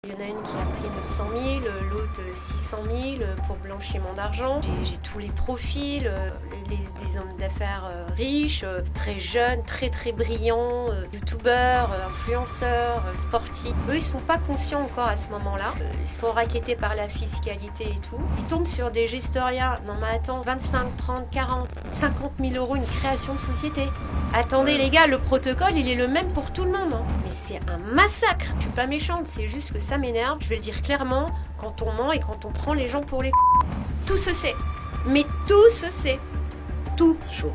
Il y en a une qui a pris 900 000, l'autre 600 000 pour blanchiment d'argent. J'ai tous les profils, des hommes d'affaires riches, très jeunes, très très brillants, youtubeurs, influenceurs, sportifs. Eux, ils sont pas conscients encore à ce moment-là. Ils sont rackettés par la fiscalité et tout. Ils tombent sur des gestorias. Non mais attends, 25, 30, 40, 50 000 euros une création de société. Attendez les gars, le protocole il est le même pour tout le monde. Mais c'est un massacre. Je suis pas méchante, c'est juste que ça m'énerve. Je vais le dire clairement, quand on ment et quand on prend les gens pour les tout se sait. Mais tout se sait. Tout. C'est chaud.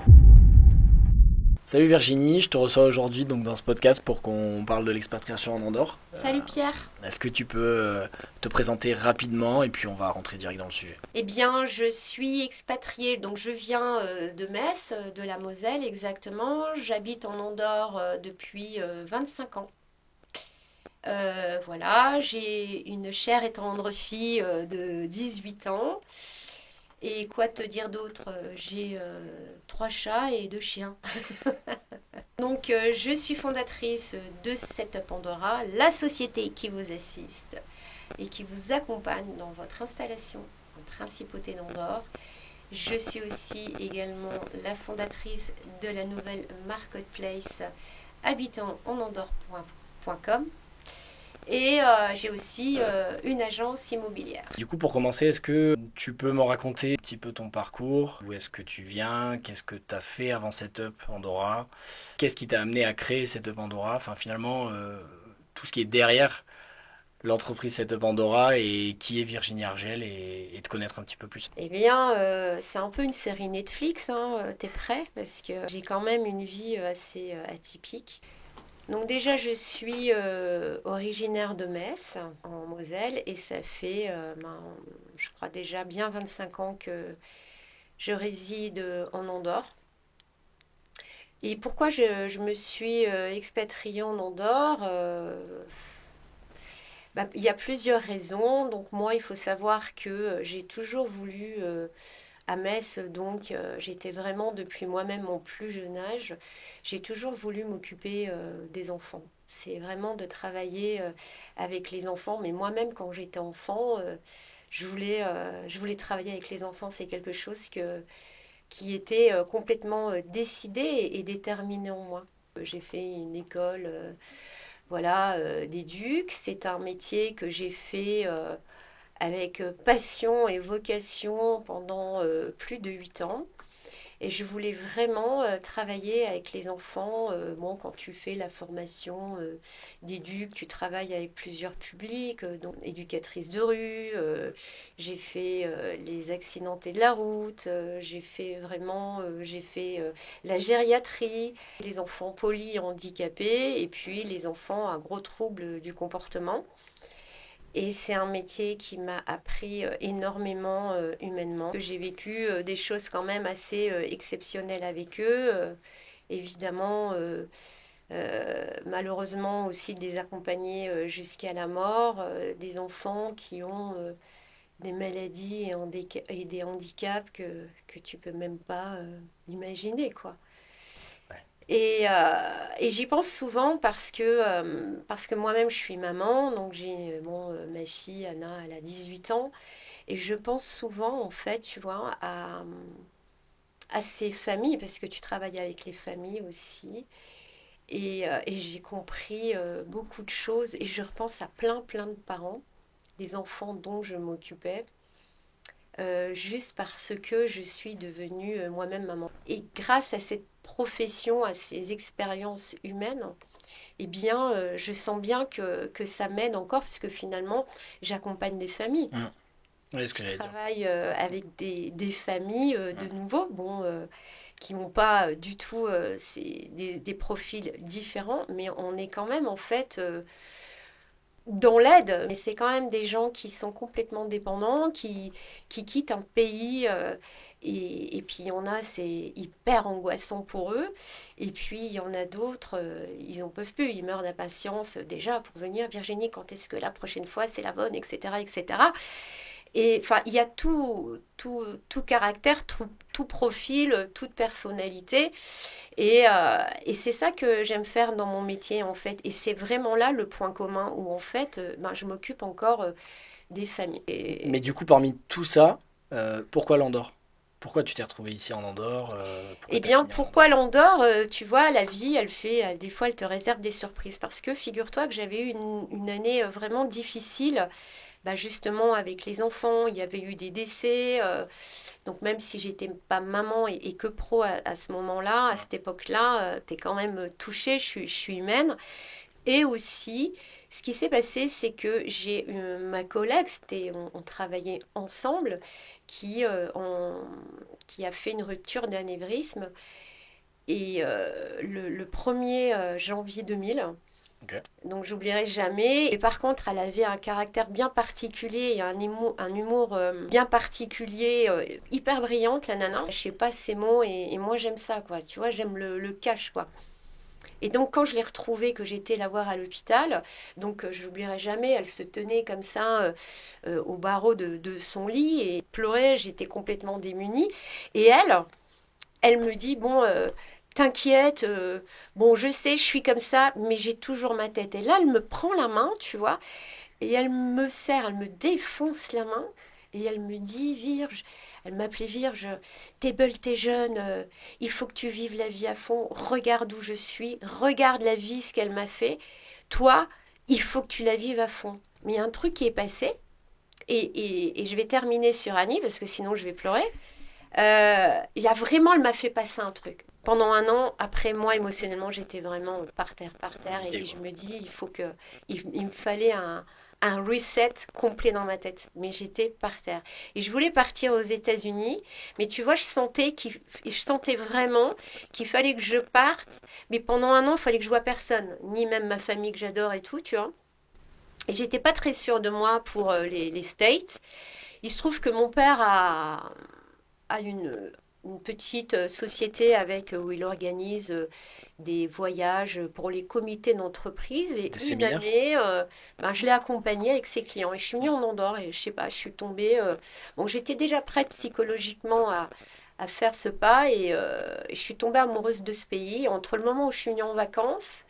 Salut Virginie, je te reçois aujourd'hui donc dans ce podcast pour qu'on parle de l'expatriation en Andorre. Salut Pierre. Est-ce que tu peux te présenter rapidement et puis on va rentrer direct dans le sujet. Eh bien, je suis expatriée, donc je viens de Metz, de la Moselle exactement. J'habite en Andorre depuis 25 ans. Voilà, j'ai une chère et tendre fille de 18 ans. Et quoi te dire d'autre? J'ai 3 chats et 2 chiens. Donc, je suis fondatrice de Setup Andorra, la société qui vous assiste et qui vous accompagne dans votre installation en principauté d'Andorre. Je suis aussi également la fondatrice de la nouvelle marketplace habitantenandorre.com. Et j'ai aussi une agence immobilière. Du coup, pour commencer, est-ce que tu peux me raconter un petit peu ton parcours? Où est-ce que tu viens? Qu'est-ce que tu as fait avant Setup Andorra? Qu'est-ce qui t'a amené à créer Setup Andorra? Enfin, finalement, tout ce qui est derrière l'entreprise Setup Andorra et qui est Virginie Argel et te connaître un petit peu plus. Eh bien, c'est un peu une série Netflix, hein. T'es prêt? Parce que j'ai quand même une vie assez atypique. Donc déjà, je suis originaire de Metz, en Moselle, et ça fait, je crois déjà bien 25 ans que je réside en Andorre. Et pourquoi je me suis expatriée en Andorre? Il y a plusieurs raisons. Donc moi, il faut savoir que j'ai toujours voulu à Metz, donc j'étais vraiment depuis moi-même mon plus jeune âge, j'ai toujours voulu m'occuper des enfants. C'est vraiment de travailler avec les enfants, mais moi-même quand j'étais enfant, je voulais travailler avec les enfants. C'est quelque chose qui était complètement décidé et déterminé en moi. J'ai fait une école voilà, d'éduc. C'est un métier que j'ai fait avec passion et vocation pendant plus de 8 ans. Et je voulais vraiment travailler avec les enfants. Bon, quand tu fais la formation d'éduc, tu travailles avec plusieurs publics, donc éducatrice de rue, j'ai fait les accidentés de la route, j'ai fait la gériatrie, les enfants polyhandicapés et puis les enfants à gros troubles du comportement. Et c'est un métier qui m'a appris énormément humainement. J'ai vécu des choses quand même assez exceptionnelles avec eux. Évidemment, malheureusement aussi de les accompagner jusqu'à la mort. Des enfants qui ont des maladies et des handicaps que tu peux même pas imaginer, quoi. Et j'y pense souvent parce que moi-même je suis maman, donc j'ai ma fille Anna, elle a 18 ans, et je pense souvent en fait, tu vois, à ces familles, parce que tu travailles avec les familles aussi, et j'ai compris beaucoup de choses, et je repense à plein de parents, des enfants dont je m'occupais. Juste parce que je suis devenue moi-même maman. Et grâce à cette profession, à ces expériences humaines, eh bien, je sens bien que ça m'aide encore, parce que finalement, j'accompagne des familles. Oui, ce que Je j'allais dire. travaille avec des familles de nouveau, qui n'ont pas du tout des profils différents, mais on est quand même en fait dans l'aide, mais c'est quand même des gens qui sont complètement dépendants, qui quittent un pays, et puis il y en a, c'est hyper angoissant pour eux, et puis il y en a d'autres, ils n'en peuvent plus, ils meurent d'impatience déjà pour venir. Virginie, quand est-ce que la prochaine fois c'est la bonne, etc., etc. Et enfin, il y a tout caractère, tout profil, toute personnalité. Et c'est ça que j'aime faire dans mon métier, en fait. Et c'est vraiment là le point commun où, en fait, ben, je m'occupe encore des familles. Mais du coup, parmi tout ça, pourquoi l'Andorre? Pourquoi tu t'es retrouvé ici en Andorre? Pourquoi Eh tu as bien, fini en pourquoi Andorre? l'Andorre? Tu vois, la vie, elle fait, des fois, elle te réserve des surprises. Parce que figure-toi que j'avais eu une année vraiment difficile. Bah, justement, avec les enfants, il y avait eu des décès. Donc, même si j'étais pas maman et que pro à ce moment-là, à cette époque-là, t'es quand même touchée. Je suis humaine. Et aussi, ce qui s'est passé, c'est que j'ai ma collègue, on travaillait ensemble, qui, qui a fait une rupture d'anévrisme. Et le 1er janvier 2000, Ok. donc j'oublierai jamais. Et par contre, elle avait un caractère bien particulier et un humour bien particulier, hyper brillante, la nana. Je sais pas ces mots et moi j'aime ça, quoi. Tu vois, j'aime le cash, quoi. Et donc quand je l'ai retrouvée, que j'étais la voir à l'hôpital, donc je n'oublierai jamais, elle se tenait comme ça au barreau de son lit et pleurait, j'étais complètement démunie. Et elle me dit, bon, t'inquiète, bon, je sais, je suis comme ça, mais j'ai toujours ma tête. Et là, elle me prend la main, tu vois, et elle me serre, elle me défonce la main, et elle me dit, Virge, elle m'appelait Virge, t'es belle, t'es jeune, il faut que tu vives la vie à fond, regarde où je suis, regarde la vie, ce qu'elle m'a fait. Toi, il faut que tu la vives à fond. Mais il y a un truc qui est passé, et je vais terminer sur Annie, parce que sinon je vais pleurer. Il y a vraiment, elle m'a fait passer un truc. Pendant un an, après moi, émotionnellement, j'étais vraiment par terre, Vidé, et je quoi. me dis, il me fallait un reset complet dans ma tête. Mais j'étais par terre. Et je voulais partir aux États-Unis, mais tu vois, je sentais vraiment qu'il fallait que je parte. Mais pendant un an, il fallait que je vois personne, ni même ma famille que j'adore et tout, tu vois. Et j'étais pas très sûre de moi pour les States. Il se trouve que mon père a une petite société avec, où il organise des voyages pour les comités d'entreprise. Et Des une séminaires? année, ben, je l'ai accompagné avec ses clients. Et je suis venue Hmm. en Andorre et je sais pas, je suis tombée. Bon, j'étais déjà prête psychologiquement à faire ce pas et je suis tombée amoureuse de ce pays. Entre le moment où je suis venue en vacances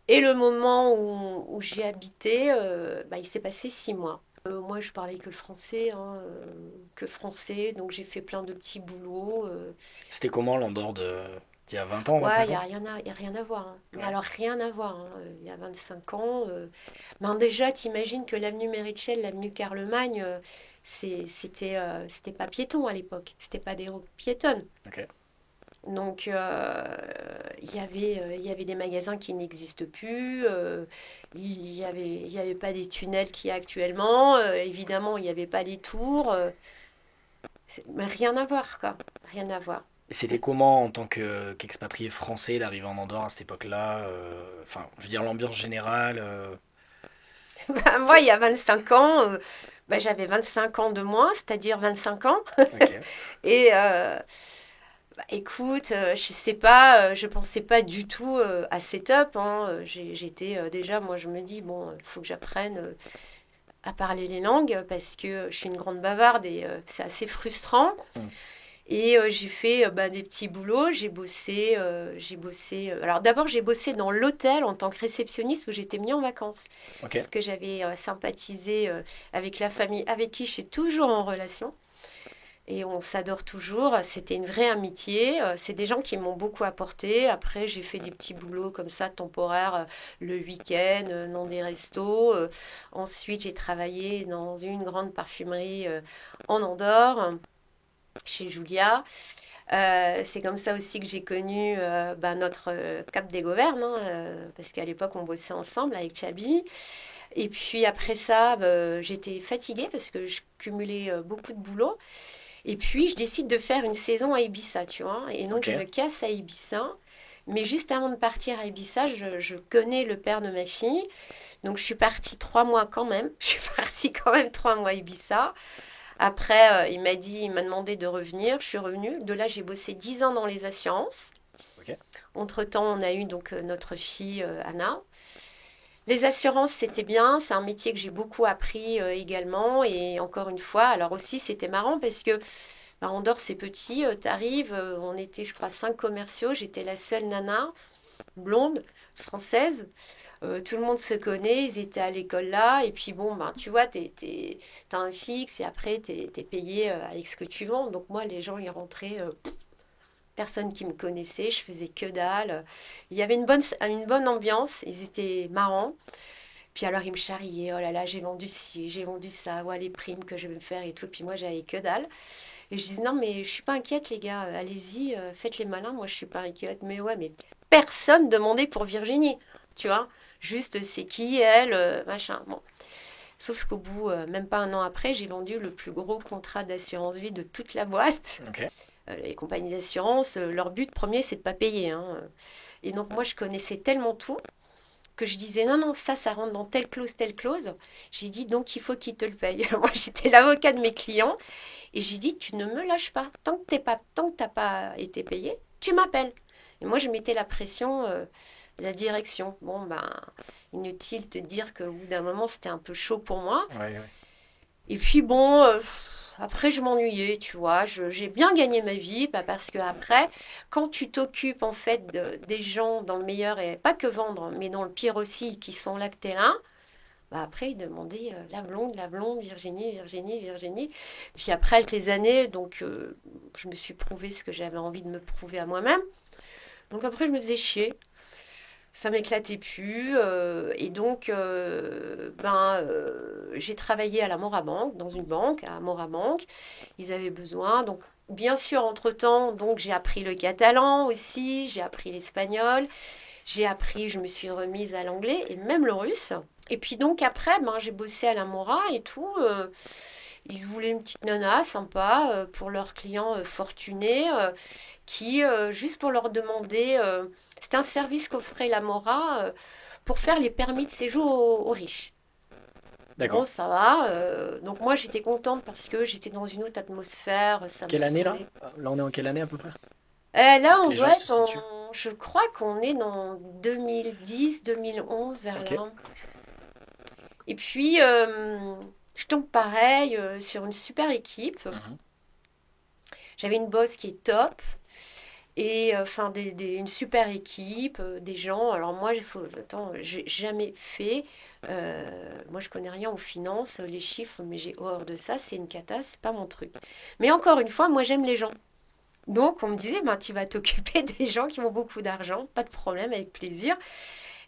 et le moment où j'y habité, bah, il s'est passé 6 mois. Moi, je parlais que le français, hein, que français, donc j'ai fait plein de petits boulots. C'était comment l'Andorre d'il y a 20 ans, Ouais, 25 ans? y a rien à voir, hein. Mais Ouais. alors, rien à voir, hein. Il y a 25 ans. Ben déjà, t'imagines que l'avenue Mérichel, l'avenue Carlemagne, c'était pas piéton à l'époque. C'était pas des rues piétonnes. Ok. Donc, il y avait des magasins qui n'existent plus. Il y avait pas des tunnels qu'il y a actuellement. Évidemment, il n'y avait pas les tours. Mais rien à voir, quoi. Rien à voir. Et c'était comment en tant qu'expatrié français d'arriver en Andorre à cette époque-là? Enfin, je veux dire l'ambiance générale. Bah, moi, C'est... il y a 25 ans, bah, j'avais 25 ans de moins, c'est-à-dire 25 ans. Ok. Et bah, écoute, je sais pas, je pensais pas du tout à setup, hein. J'étais déjà, moi, je me dis, bon, il faut que j'apprenne à parler les langues parce que je suis une grande bavarde et c'est assez frustrant. Hmm. Et j'ai fait bah, des petits boulots. Alors d'abord, j'ai bossé dans l'hôtel en tant que réceptionniste où j'étais mis en vacances. Ok. Parce que j'avais sympathisé avec la famille avec qui je suis toujours en relation. Et on s'adore toujours. C'était une vraie amitié. C'est des gens qui m'ont beaucoup apporté. Après, j'ai fait des petits boulots comme ça, temporaires, le week-end, dans des restos. Ensuite, j'ai travaillé dans une grande parfumerie en Andorre, chez Julia. C'est comme ça aussi que j'ai connu bah, notre Cap des Governes, hein, parce qu'à l'époque, on bossait ensemble avec Chabi. Et puis après ça, bah, j'étais fatiguée parce que je cumulais beaucoup de boulot. Et puis, je décide de faire une saison à Ibiza, tu vois. Et donc, Ok. je me casse à Ibiza. Mais juste avant de partir à Ibiza, je connais le père de ma fille. Donc, je suis partie 3 mois quand même. Je suis partie quand même 3 mois à Ibiza. Après, il m'a demandé de revenir. Je suis revenue. De là, j'ai bossé 10 ans dans les assurances. Ok. Entre-temps, on a eu donc notre fille Anna. Les assurances, c'était bien. C'est un métier que j'ai beaucoup appris également. Et encore une fois, alors aussi, c'était marrant parce que bah, Andorre, c'est petit. T'arrives, on était, je crois, 5 commerciaux. J'étais la seule nana, blonde, française. Tout le monde se connaît. Ils étaient à l'école là. Et puis bon, ben, tu vois, t'as un fixe et après, t'es payé avec ce que tu vends. Donc moi, les gens, ils rentraient. Personne qui me connaissait, je faisais que dalle. Il y avait une bonne ambiance, ils étaient marrants. Puis alors, ils me charriaient, oh là là, j'ai vendu ci, j'ai vendu ça, ouais, les primes que je vais me faire et tout. Puis moi, j'avais que dalle. Et je disais, non, mais je suis pas inquiète, les gars, allez-y, faites les malins, moi, je suis pas inquiète. Mais ouais, mais personne demandait pour Virginie, tu vois. Juste, c'est qui, elle, machin. Bon. Sauf qu'au bout, même pas un an après, j'ai vendu le plus gros contrat d'assurance vie de toute la boîte. Ok. Les compagnies d'assurance, leur but premier, c'est de pas payer, hein. Et donc, moi, je connaissais tellement tout que je disais non, non, ça rentre dans telle clause, telle clause. J'ai dit donc il faut qu'ils te le payent. Moi, j'étais l'avocat de mes clients et j'ai dit tu ne me lâches pas. Tant que t'as pas été payé, tu m'appelles. Et moi, je mettais la pression de la direction. Bon, ben, inutile de te dire qu'au bout d'un moment, c'était un peu chaud pour moi. Ouais, ouais. Et puis bon, après je m'ennuyais, tu vois. J'ai bien gagné ma vie, bah, parce que après, quand tu t'occupes en fait des gens dans le meilleur et pas que vendre, mais dans le pire aussi, qui sont là que t'es là, bah après ils demandaient la blonde, Virginie, Virginie, Virginie. Puis après avec les années, donc je me suis prouvé ce que j'avais envie de me prouver à moi-même. Donc après je me faisais chier. Ça m'éclatait plus. Et donc, j'ai travaillé à la Morabank, dans une banque, à Morabank. Ils avaient besoin. Donc, bien sûr, entre-temps, donc, j'ai appris le catalan aussi, j'ai appris l'espagnol, je me suis remise à l'anglais et même le russe. Et puis donc après, ben, j'ai bossé à la Mora et tout. Ils voulaient une petite nana sympa pour leurs clients fortunés qui, juste pour leur demander, c'était un service qu'offrait la Mora pour faire les permis de séjour aux riches. Bon, D'accord. ça va. Donc moi, j'étais contente parce que j'étais dans une autre atmosphère, ça me Quelle année là? saoulait. Là, on est en quelle année à peu près? Là, Pour que on les gens doit ils se être en... situent. Je crois qu'on est dans 2010, 2011, vers Ok. là. Et puis, je tombe pareil sur une super équipe. Mhm. J'avais une boss qui est top. Et enfin, une super équipe, des gens. Alors moi, attends, j'ai jamais fait. Moi, je connais rien aux finances, les chiffres, mais j'ai horreur de ça. C'est une cata, c'est pas mon truc. Mais encore une fois, moi, j'aime les gens. Donc, on me disait, ben, tu vas t'occuper des gens qui ont beaucoup d'argent, pas de problème, avec plaisir.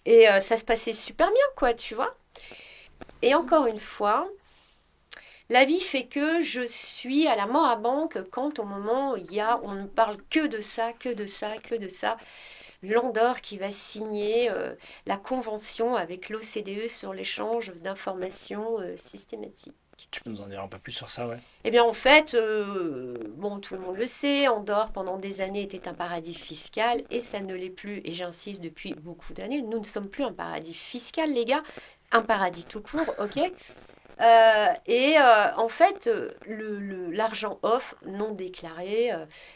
Et ça se passait super bien, quoi, tu vois. Et encore une fois, la vie fait que je suis à la mort à banque quand au moment où on ne parle que de ça, que de ça, que de ça. L'Andorre qui va signer la convention avec l'OCDE sur l'échange d'informations systématiques. Tu peux nous en dire un peu plus sur ça, ouais. Eh bien, en fait, bon, tout le monde le sait, Andorre, pendant des années, était un paradis fiscal et ça ne l'est plus. Et j'insiste depuis beaucoup d'années, nous ne sommes plus un paradis fiscal, les gars, un paradis tout court, ok? En fait, l'argent off non déclaré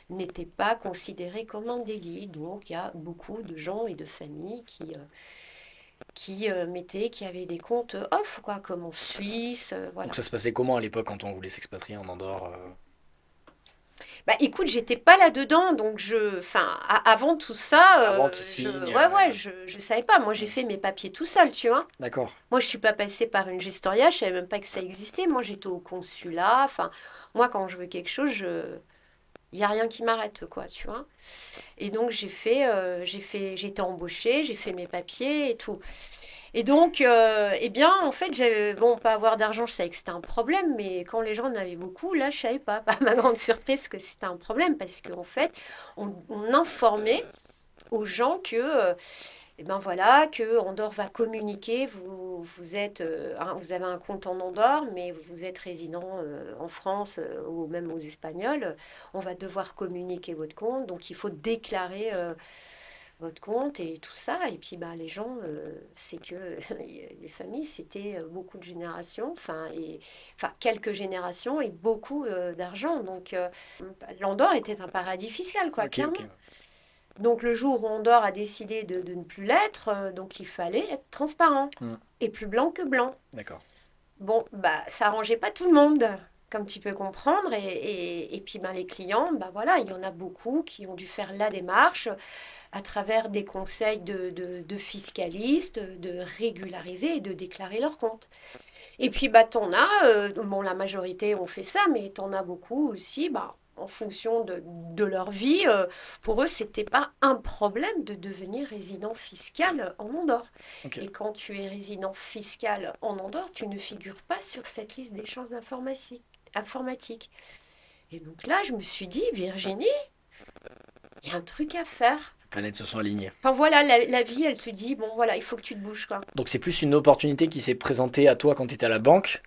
n'était pas considéré comme un délit. Donc, il y a beaucoup de gens et de familles qui avaient des comptes off, quoi, comme en Suisse, Donc voilà. ça se passait comment à l'époque quand on voulait s'expatrier en Andorre Bah, écoute, j'étais pas là-dedans, donc enfin, avant tout ça, avant qu'ils signent je savais pas. Moi, j'ai hmm. fait mes papiers tout seul, tu vois. D'accord. Moi, je suis pas passée par une gestoria, je savais même pas que ça existait. Moi, j'étais au consulat. Enfin, moi, quand je veux quelque chose, il y a rien qui m'arrête, quoi, tu vois. Et donc, j'ai été embauchée, j'ai fait mes papiers et tout. Et donc, eh bien, en fait, bon, pas avoir d'argent, je savais que c'était un problème, mais quand les gens en avaient beaucoup, là, je savais pas, pas ma grande surprise que c'était un problème, parce qu'en fait, on informait aux gens que, eh ben voilà, que Andorre va communiquer, vous avez un compte en Andorre, mais vous êtes résident en France ou même aux Espagnols, on va devoir communiquer votre compte, donc il faut déclarer votre compte et tout ça. Et puis bah, les gens, c'est que les familles, c'était beaucoup de générations, enfin quelques générations et beaucoup d'argent. Donc l'Andorre était un paradis fiscal, quoi, Ok, ok. clairement. Donc le jour où Andorre a décidé de ne plus l'être, donc il fallait être transparent Mm. et plus blanc que blanc. D'accord. Bon, bah ça arrangeait pas tout le monde, comme tu peux comprendre. Et puis ben, les clients, bah voilà, il y en a beaucoup qui ont dû faire la démarche à travers des conseils de fiscalistes, de régulariser et de déclarer leurs comptes. Et puis, bah, bon, la majorité ont fait ça, mais t'en as beaucoup aussi, bah, en fonction de leur vie. Pour eux, c'était pas un problème de devenir résident fiscal en Andorre. Ok. Et quand tu es résident fiscal en Andorre, tu ne figures pas sur cette liste d'échanges informatiques. Et donc là, je me suis dit, Virginie, il y a un truc à faire. Les planètes se sont alignées. Enfin voilà, la vie, elle te dit, bon voilà, il faut que tu te bouges, quoi. Donc c'est plus une opportunité qui s'est présentée à toi quand tu étais à la banque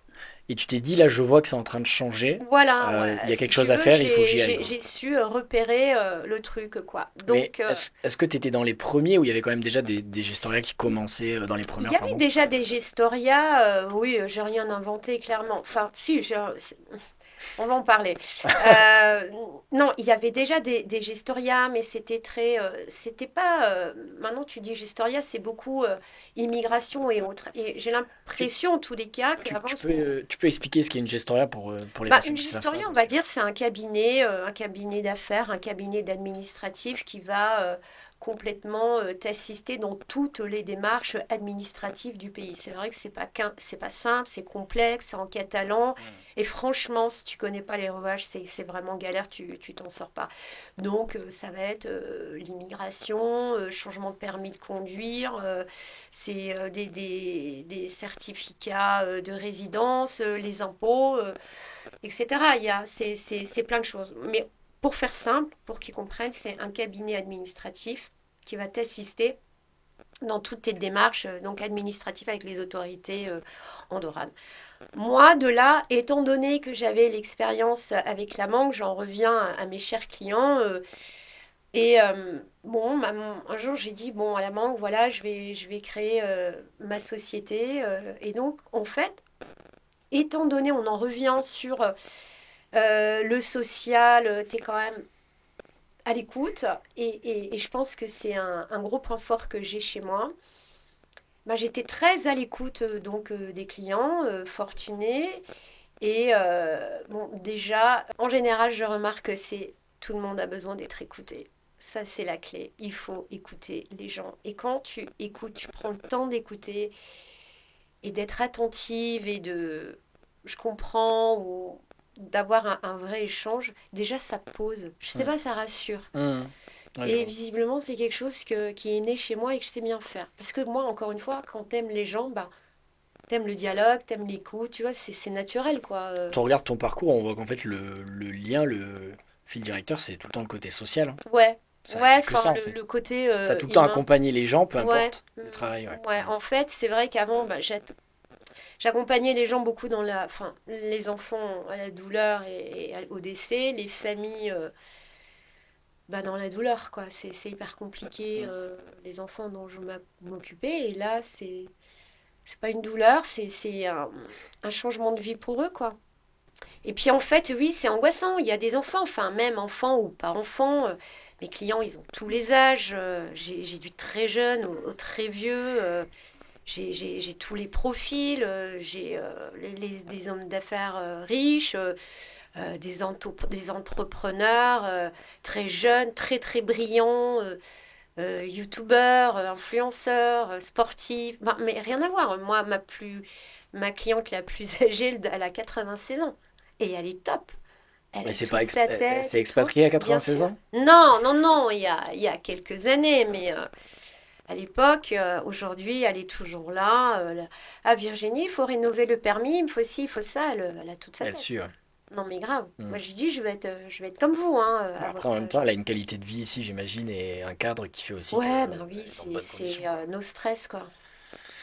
et tu t'es dit là je vois que c'est en train de changer. Voilà, Il y a si quelque tu chose à veux, faire, il faut que j'y aille, quoi. j'ai su repérer le truc, quoi. Mais Donc, est-ce que tu étais dans les premiers ou il y avait quand même déjà des gestoria qui commençaient dans les il premières y avait pardon? déjà des gestoria, oui, j'ai rien inventé, clairement. Enfin, si, on va en parler. Euh, non, il y avait déjà des gestoria, mais c'était pas. Maintenant, tu dis gestoria, c'est beaucoup immigration et autres. Et j'ai Tu, l'impression, en tous les cas, qu'avant, tu peux expliquer ce qu'est une gestoria pour les bah, personnes une qui ne savent pas gestoria, on parce va que... dire, c'est un cabinet d'affaires, un cabinet d'administratif qui va complètement t'assister dans toutes les démarches administratives du pays. C'est vrai que c'est pas simple, c'est complexe, c'est en catalan. Hmm. Et franchement, si tu connais pas les rouages, c'est vraiment galère, tu t'en sors pas. Donc, ça va être l'immigration, changement de permis de conduire, c'est des certificats de résidence, les impôts. Etc. C'est plein de choses. Mais pour faire simple, pour qu'ils comprennent, c'est un cabinet administratif qui va t'assister dans toutes tes démarches donc administratives avec les autorités andorranes. Moi, de là, étant donné que j'avais l'expérience avec la banque, j'en reviens à mes chers clients. Bon, un jour, j'ai dit, bon, à la banque, voilà, je vais créer ma société. Et donc, en fait, étant donné, on en revient sur le social, tu es quand même à l'écoute. Et je pense que c'est un gros point fort que j'ai chez moi. Bah, j'étais très à l'écoute des clients fortunés. Bon, déjà, en général, je remarque que c'est tout le monde a besoin d'être écouté. Ça, c'est la clé. Il faut écouter les gens. Et quand tu écoutes, tu prends le temps d'écouter et d'être attentive et de je comprends ou d'avoir un vrai échange, déjà ça pose. Je sais Hmm. pas, ça rassure. Hmm. Ouais, je Et vois. visiblement, c'est quelque chose qui est né chez moi et que je sais bien faire. Parce que moi, encore une fois, quand t'aimes les gens, bah, t'aimes le dialogue, t'aimes l'écoute, tu vois, c'est naturel, quoi. Quand on regarde ton parcours, on voit qu'en fait le lien, le fil directeur, c'est tout le temps le côté social, hein. Ouais, Ça a ouais, été que ça enfin, en le fait. côté T'as tout le temps humain. accompagné les gens, peu Ouais, importe le travail, ouais. ouais. En fait, c'est vrai qu'avant, bah, j'accompagnais les gens beaucoup enfin, les enfants à la douleur au décès, les familles bah, dans la douleur, quoi. C'est hyper compliqué, Hmm. les enfants dont je m'occupais. Et là, c'est pas une douleur, c'est un changement de vie pour eux, quoi. Et puis en fait, oui, c'est angoissant. Il y a des enfants, enfin, même enfants ou pas enfants. Mes clients, ils ont tous les âges. J'ai du très jeune au très vieux. J'ai tous les profils. J'ai des hommes d'affaires riches. Des entrepreneurs très jeunes, très très brillants, youtubeurs, influenceurs, sportifs. Ben, mais rien à voir. Moi, ma cliente la plus âgée, elle a 96 ans. Et elle est top. Elle Mais a c'est pas toute sa elle tête s'est et tout. expatriée à Bien 96 sûr. ans? Non, non, non, il y a quelques années, mais à l'époque, aujourd'hui, elle est toujours là. Ah, Virginie, il faut rénover le permis, il faut ci, il faut ça. Elle a toute sa Elle tête. suit, ouais. Non, mais grave. Hmm. Moi, j'ai dit, je vais être comme vous, hein, Bah, à après, en votre même âge. temps, elle a une qualité de vie ici, j'imagine, et un cadre qui fait aussi qu'elle Ouais, ben oui, est dans de bonnes conditions, c'est quoi. nos stress, quoi.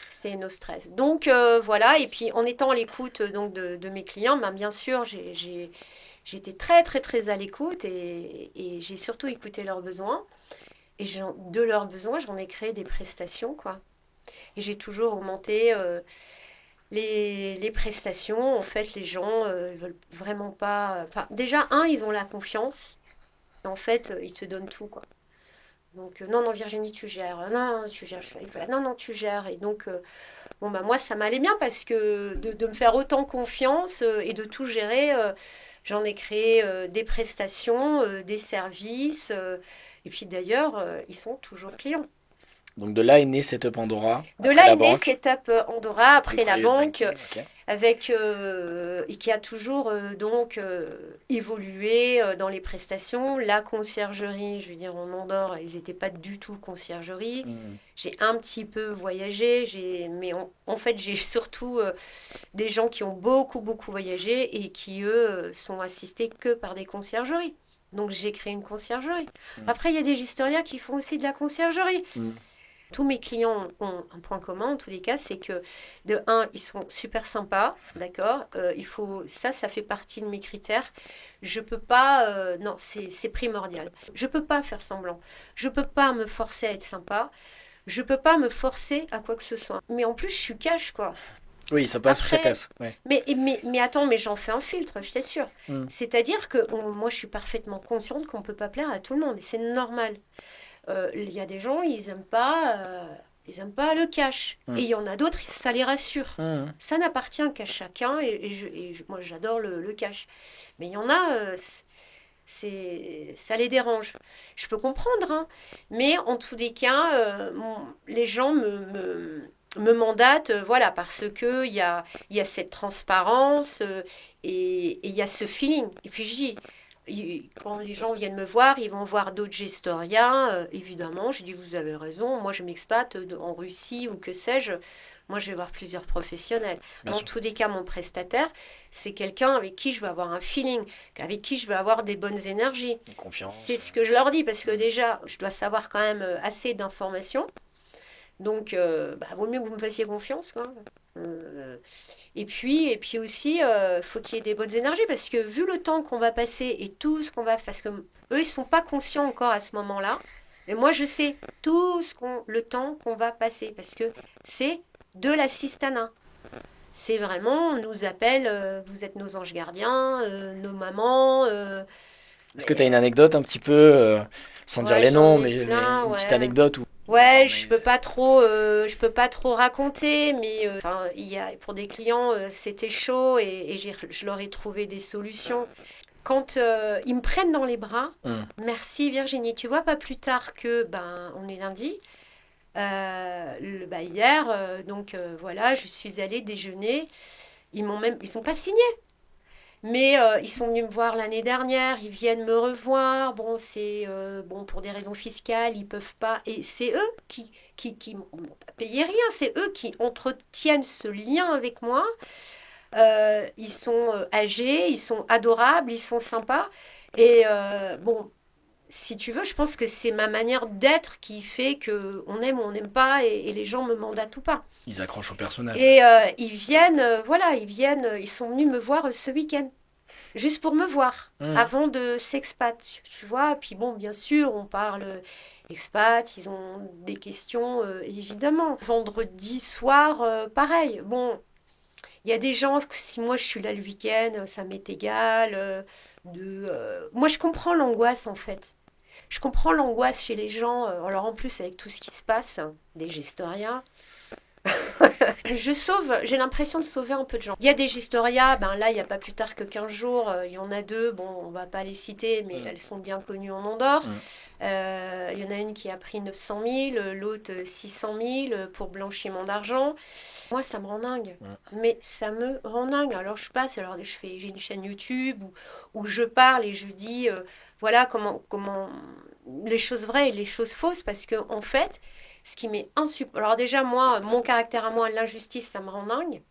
C'est nos stress. Donc, voilà. Et puis, en étant à l'écoute de mes clients, ben, bien sûr, j'étais très, très, très à l'écoute et j'ai surtout écouté leurs besoins. Et de leurs besoins, j'en ai créé des prestations, quoi. Et j'ai toujours augmenté les prestations. En fait, les gens ils veulent vraiment pas. Enfin, déjà, ils ont la confiance. Et en fait, ils se donnent tout, quoi. Donc, non, non, Virginie, tu gères. Non, non, tu gères. Je fais, voilà, non, non, tu gères. Et donc, bon, bah, moi, ça m'allait bien parce que de me faire autant confiance et de tout gérer, j'en ai créé des prestations, des services. Et puis d'ailleurs, ils sont toujours clients. Donc de là est né Setup Andorra, De après là est la né banque, Setup Andorra, du après la private banque, banking, ok. avec, et qui a toujours donc évolué dans les prestations. La conciergerie, je veux dire, en Andorre, ils n'étaient pas du tout conciergerie. Hmm. J'ai un petit peu voyagé, mais en fait, j'ai surtout des gens qui ont beaucoup, beaucoup voyagé et qui, eux, sont assistés que par des conciergeries. Donc, j'ai créé une conciergerie. Hmm. Après, il y a des gestorias qui font aussi de la conciergerie. Hmm. Tous mes clients ont un point commun, en tous les cas, c'est que, de un, ils sont super sympas, d'accord. Ça fait partie de mes critères. Je peux pas, non, c'est primordial. Je peux pas faire semblant. Je peux pas me forcer à être sympa. Je peux pas me forcer à quoi que ce soit. Mais en plus, je suis cash, quoi. Oui, ça passe ou ça Après, casse. Ouais. mais attends, mais j'en fais un filtre, je t'assure. Hmm. C'est-à-dire que moi, je suis parfaitement consciente qu'on peut pas plaire à tout le monde, et c'est normal. Il y a des gens, ils aiment pas le cash. Hmm. Et il y en a d'autres, ça les rassure. Hmm. Ça n'appartient qu'à chacun, moi, j'adore le cash. Mais il y en a, ça les dérange. Je peux comprendre, hein. Mais en tous les cas, les gens me mandatent, voilà, parce que il y a cette transparence et il y a ce feeling. Et puis je dis, quand les gens viennent me voir, ils vont voir d'autres gestoriens, évidemment. Je dis, vous avez raison, moi je m'expate en Russie ou que sais-je. Moi, je vais voir plusieurs professionnels. Bien En sûr. tous les cas, mon prestataire, c'est quelqu'un avec qui je vais avoir un feeling, avec qui je vais avoir des bonnes énergies. Confiance. C'est ce que je leur dis, parce que Hmm. déjà, je dois savoir quand même assez d'informations. Donc, bah, vaut mieux que vous me fassiez confiance, quoi. Euh, et puis aussi, faut qu'il y ait des bonnes énergies, parce que vu le temps qu'on va passer et tout ce qu'on va... Parce que eux, ils sont pas conscients encore à ce moment-là. Mais moi, je sais le temps qu'on va passer, parce que c'est de l'assistanat. C'est vraiment, on nous appelle, vous êtes nos anges gardiens, nos mamans. Est-ce que tu Mais as une anecdote un petit peu, sans dire ouais, les j'en noms, ai mais plein, une petite ouais. anecdote où... Ouais, on a- je peux pas trop raconter, mais enfin, pour des clients, c'était chaud et je leur ai trouvé des solutions. Quand ils me prennent dans les bras, Hmm. merci Virginie, tu vois, pas plus tard que, ben, on est lundi, hier, donc voilà, je suis allée déjeuner. Ils sont pas signés, mais ils sont venus me voir l'année dernière, ils viennent me revoir. Bon, c'est bon pour des raisons fiscales, ils peuvent pas. Et c'est eux qui m'ont pas payé rien, c'est eux qui entretiennent ce lien avec moi. Ils sont âgés, ils sont adorables, ils sont sympas. Et bon, si tu veux, je pense que c'est ma manière d'être qui fait que on aime ou on n'aime pas, et les gens me mandatent ou pas. Ils accrochent au personnage. Et ils viennent, voilà, ils sont venus me voir ce week-end, juste pour me voir, Hmm. avant de s'expat, tu vois. Puis bon, bien sûr, on parle expat, ils ont des questions, évidemment. Vendredi soir, pareil. Bon, il y a des gens, si moi je suis là le week-end, ça m'est égal. Moi, je comprends l'angoisse, en fait. Je comprends l'angoisse chez les gens. Alors en plus, avec tout ce qui se passe, hein, des gestoriens, j'ai l'impression de sauver un peu de gens. Il y a des Gestoria, ben là, il n'y a pas plus tard que 15 jours, il y en a deux, bon, on va pas les citer, mais Hmm. elles sont bien connues en Andorre. Hmm. Il y en a une qui a pris 900 000, l'autre 600 000 pour blanchiment d'argent. Moi, ça me rend dingue. Hmm. Mais ça me rend dingue. Alors, j'ai une chaîne YouTube où je parle et je dis, voilà, comment les choses vraies et les choses fausses, parce que, en fait, ce qui m'est insupportable. Alors déjà, moi, mon caractère à moi, l'injustice, ça me rend dingue.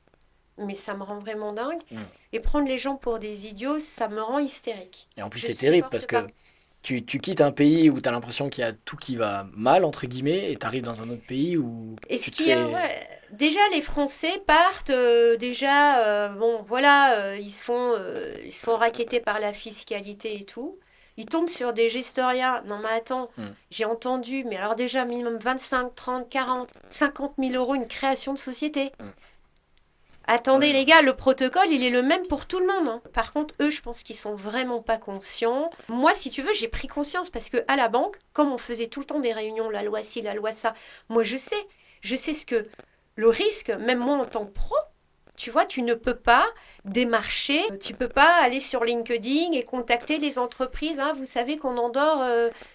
Mais ça me rend vraiment dingue. Hmm. Et prendre les gens pour des idiots, ça me rend hystérique. Et en plus, Je c'est terrible supporte parce pas. que tu quittes un pays où tu as l'impression qu'il y a tout qui va mal, entre guillemets, et tu arrives dans un autre pays où Et ce tu te qu'il y a, fais... ouais, déjà les Français partent, déjà, bon, voilà, ils se font racketter par la fiscalité et tout. Ils tombent sur des gestorias. Non, mais attends, Hmm. j'ai entendu, mais alors déjà, minimum 25, 30, 40, 50 000 euros une création de société. Hmm. Attendez Ouais. les gars, le protocole, il est le même pour tout le monde, hein. Par contre, eux, je pense qu'ils sont vraiment pas conscients. Moi, si tu veux, j'ai pris conscience parce que à la banque, comme on faisait tout le temps des réunions, la loi ci, la loi ça, moi je sais ce que le risque, même moi en tant que pro, tu vois, tu ne peux pas démarcher, tu peux pas aller sur LinkedIn et contacter les entreprises. Hein, vous savez qu'on endort.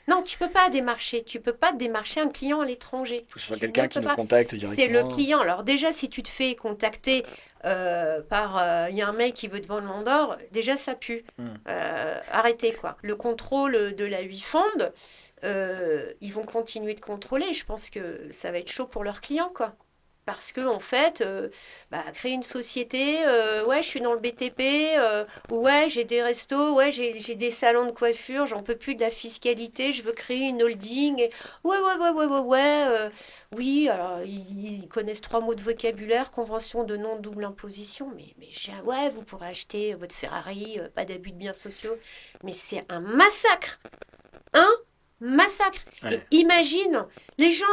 Non, tu peux pas démarcher. Tu peux pas démarcher un client à l'étranger. Faut que ce soit Tu ne quelqu'un qui peux nous pas. contacte C'est le directement. client. Alors déjà, si tu te fais contacter il y a un mec qui veut te vendre l'endort, déjà ça pue. Hmm. Arrêtez quoi. Le contrôle de la WIFOND, ils vont continuer de contrôler. Je pense que ça va être chaud pour leurs clients quoi. Parce que en fait, créer une société, ouais, je suis dans le BTP, ouais, j'ai des restos, ouais, j'ai des salons de coiffure, j'en peux plus de la fiscalité, je veux créer une holding. Et... ouais, oui, alors ils connaissent 3 mots de vocabulaire, convention de non double imposition, ouais, vous pourrez acheter votre Ferrari, pas d'abus de biens sociaux, mais c'est un massacre, un massacre. Et Ouais. imagine les gens.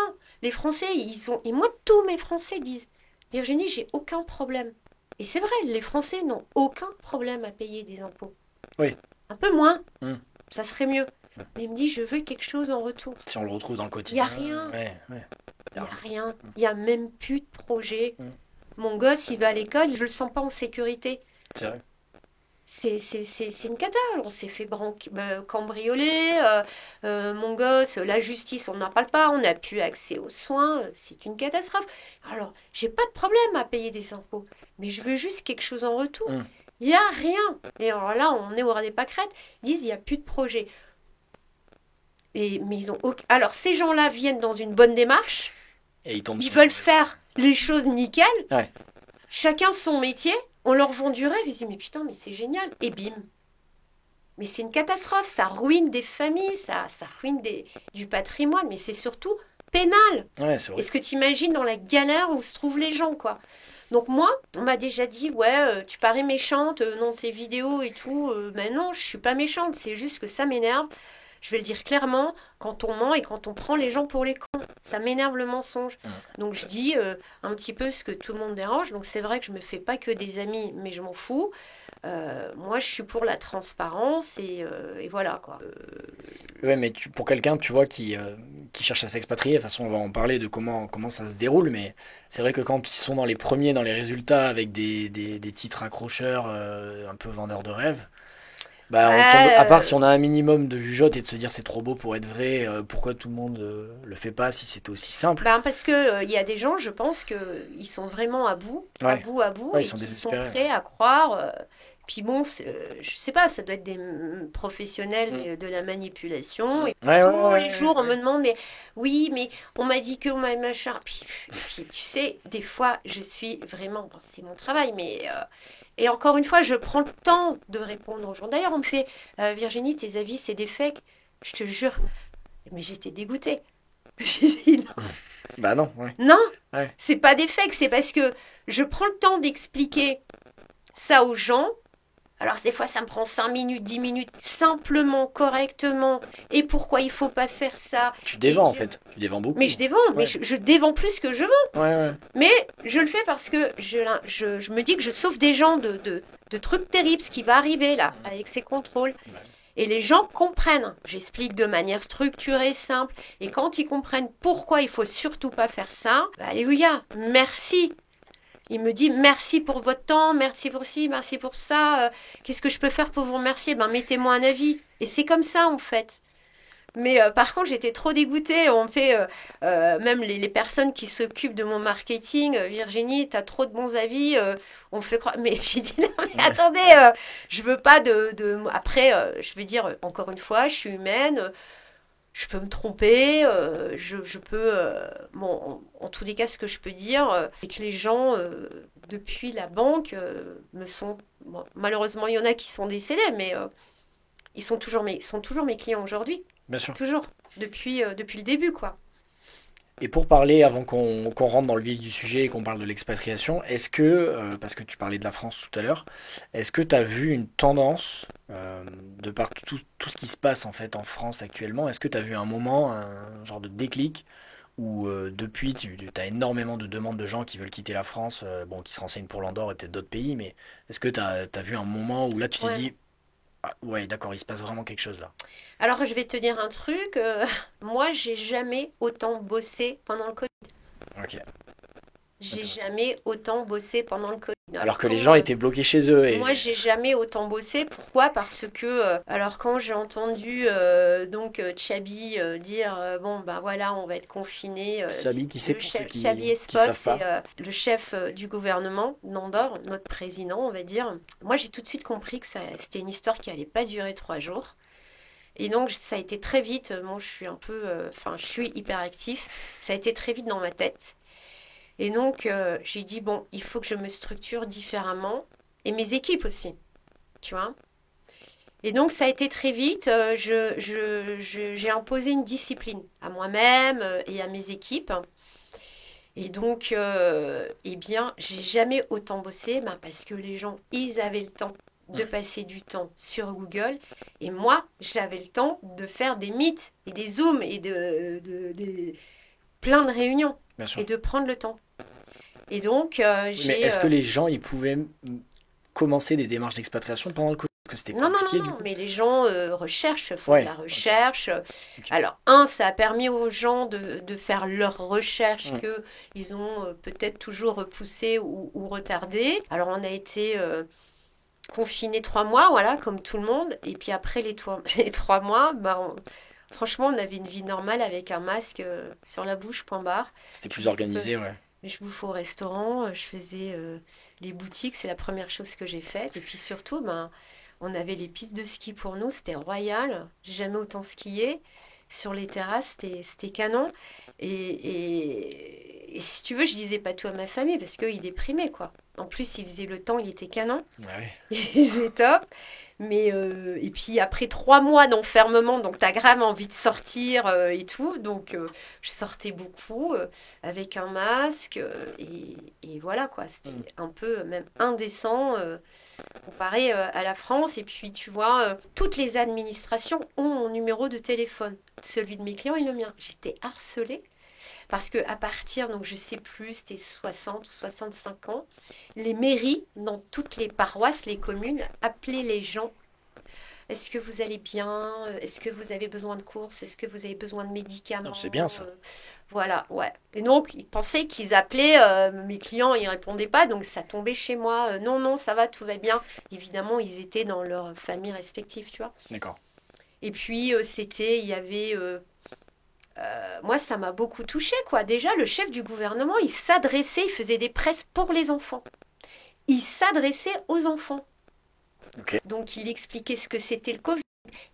Les Français, ils ont. Et moi, tous mes Français disent Virginie, j'ai aucun problème. Et c'est vrai, les Français n'ont aucun problème à payer des impôts. Oui. Un peu moins, Hmm. ça serait mieux. Mais il me dit Je veux quelque chose en retour. Si on le retrouve dans le Il n'y a quotidien. rien. Ouais, ouais. Il n'y a rien. Il n'y a même plus de projet. Hmm. Mon gosse, il va à l'école, je le sens pas en sécurité. C'est vrai. C'est une cata. On s'est fait cambrioler. Mon gosse, la justice, on n'en parle pas. On n'a plus accès aux soins. C'est une catastrophe. Alors, j'ai pas de problème à payer des impôts. Mais je veux juste quelque chose en retour. Hmm. Il n'y a rien. Et alors là, on est au ras des pâquerettes. Ils disent il n'y a plus de projet. Mais ils ont aucun... Alors, ces gens-là viennent dans une bonne démarche. Et il tombe Ils sur veulent faire les choses nickel. Ouais. Chacun son métier. On leur vend du rêve. Ils disent mais putain, mais c'est génial. Et bim. Mais c'est une catastrophe, ça ruine des familles, ça ruine du patrimoine, mais c'est surtout pénal. Ouais, c'est Est-ce horrible. que tu imagines dans la galère où se trouvent les gens, quoi? Donc moi, on m'a déjà dit, ouais, tu parais méchante dans tes vidéos et tout. Mais non, je suis pas méchante, c'est juste que ça m'énerve. Je vais le dire clairement, quand on ment et quand on prend les gens pour les cons, ça m'énerve le mensonge. Hmm. Donc je dis un petit peu ce que tout le monde dérange. Donc c'est vrai que je me fais pas que des amis, mais je m'en fous. Moi, je suis pour la transparence et voilà quoi. Ouais, mais pour quelqu'un, tu vois, qui cherche à s'expatrier, de toute façon, on va en parler de comment ça se déroule, mais c'est vrai que quand ils sont dans les premiers, dans les résultats, avec des titres accrocheurs, un peu vendeurs de rêves, bah, on tombe, à part si Ouais, on a un minimum de jugeote et de se dire c'est trop beau pour être vrai, pourquoi tout le monde le fait pas si c'était aussi simple? parce que il y a des gens, je pense que ils sont vraiment Ouais, à bout ouais, ils et sont qui sont désespérés. prêts à croire. Puis bon, je sais pas, ça doit être des professionnels Mm. de la manipulation. Mm. Et Ouais, ouais, tous les ouais, ouais, jours, on me ouais. demande, mais oui, mais on m'a dit que, on m'a machin. Puis, tu sais, des fois, je suis vraiment, bon, c'est mon travail, mais et encore une fois, je prends le temps de répondre aux gens. D'ailleurs, on me fait, Virginie, tes avis, c'est des fakes. Je te jure, mais j'étais dégoûtée. J'ai dit, Bah non, ouais. non, Ouais. c'est pas des fakes, c'est parce que je prends le temps d'expliquer ça aux gens. Alors, des fois, ça me prend 5 minutes, 10 minutes, simplement, correctement, et pourquoi il faut pas faire ça. Tu Et dévends en dire, fait, tu dévends mais beaucoup. je dévends, mais Ouais, je dévends plus que je veux. ouais, ouais. Mais je le fais parce que je me dis que je sauve des gens de trucs terribles, ce qui va arriver là, avec ces contrôles. Ouais. Et les gens comprennent. J'explique de manière structurée, simple. Et quand ils comprennent pourquoi il faut surtout pas faire ça, bah, alléluia, merci. Il me dit merci pour votre temps, merci pour ci, merci pour ça. Qu'est-ce que je peux faire pour vous remercier? Ben mettez-moi un avis. Et c'est comme ça en fait. Mais par contre, j'étais trop dégoûtée. On fait même les personnes qui s'occupent de mon marketing. Virginie, t'as trop de bons avis. On fait croire. Mais j'ai dit non, mais Ouais. attendez, je veux pas Après, je veux dire encore une fois, je suis humaine. Je peux me tromper. Je peux. Bon, en tous les cas, ce que je peux dire, c'est que les gens depuis la banque me sont. Bon, malheureusement, il y en a qui sont décédés, mais sont toujours mes clients aujourd'hui. Bien sûr. Toujours, depuis le début, quoi. Et pour parler, avant qu'on rentre dans le vif du sujet et qu'on parle de l'expatriation, est-ce que, parce que tu parlais de la France tout à l'heure, est-ce que tu as vu une tendance, de par tout ce qui se passe en fait en France actuellement, est-ce que tu as vu un moment, un genre de déclic, où depuis, tu as énormément de demandes de gens qui veulent quitter la France, bon, qui se renseignent pour l'Andorre et peut-être d'autres pays, mais est-ce que tu as vu un moment où là, tu t'es Ouais. dit, ah, ouais, d'accord, il se passe vraiment quelque chose là. Alors, je vais te dire un truc. Moi, j'ai jamais autant bossé pendant le Covid. Ok, J'ai intéressant. jamais autant bossé pendant le Covid. Alors Alors, que les quand gens étaient bloqués chez eux moi, et j'ai jamais autant bossé. Pourquoi? Parce que, alors quand j'ai entendu Chabi dire bon ben voilà, on va être confiné. Chabi, qui c'est Le pour ceux chef Chabi qui Espot, savent c'est pas? le chef du gouvernement d'Andorre, notre président, on va dire. Moi, j'ai tout de suite compris que c'était une histoire qui allait pas durer 3 jours. Et donc, ça a été très vite. Moi, je suis un peu, enfin, je suis hyper actif. Ça a été très vite dans ma tête. Et donc, j'ai dit bon, il faut que je me structure différemment et mes équipes aussi, tu vois. Et donc, ça a été très vite. J'ai imposé une discipline à moi-même et à mes équipes. Et donc, eh bien, j'ai jamais autant bossé parce que les gens, ils avaient le temps de Hmm, passer du temps sur Google. Et moi, j'avais le temps de faire des meets et des zooms et plein de réunions bien et sûr. de prendre le temps. Et donc, Oui, mais j'ai... est-ce que les gens, ils pouvaient commencer des démarches d'expatriation pendant le Covid? Parce que c'était Non, non, compliqué non, du non, coup. mais les gens recherchent, font de Ouais, la ok, recherche. ok. Alors, un, ça a permis aux gens de faire leurs recherches Hmm, que ils ont peut-être toujours repoussées ou retardées. Alors, on a été confinés 3 mois, voilà, comme tout le monde. Et puis après les 3 mois, franchement, on avait une vie normale avec un masque sur la bouche, point barre. c'était Je plus bouffe, organisé, ouais. je bouffe au restaurant, je faisais les boutiques, c'est la première chose que j'ai faite. Et puis surtout, on avait les pistes de ski pour nous, c'était royal. J'ai jamais autant skié. Sur les terrasses, c'était canon. Et si tu veux, je disais pas tout à ma famille parce qu'ils déprimaient, quoi. En plus, il faisait le temps, il était canon. Ouais. C'est top. Mais et puis après 3 mois d'enfermement, donc t'as grave envie de sortir et tout. Donc je sortais beaucoup avec un masque et voilà quoi. Hmm. C'était un peu même indécent comparé à la France. Et puis tu vois, toutes les administrations ont mon numéro de téléphone, celui de mes clients et le mien. J'étais harcelée parce que à partir, donc je sais plus, c'était 60 ou 65 ans, les mairies, dans toutes les paroisses, les communes, appelaient les gens. Est-ce que vous allez bien? Est-ce que vous avez besoin de courses? Est-ce que vous avez besoin de Non, médicaments? c'est bien ça. Voilà, ouais. Et donc, ils pensaient qu'ils appelaient, mes clients, ils répondaient pas, donc ça tombait chez moi. Non, non, ça va, tout va bien. Évidemment, ils étaient dans leur famille respective, tu vois. D'accord. Et puis, il y avait moi, ça m'a beaucoup touchée, quoi. Déjà, le chef du gouvernement, il s'adressait, il faisait des presses pour les enfants. Il s'adressait aux enfants. Ok. Donc, il expliquait ce que c'était le Covid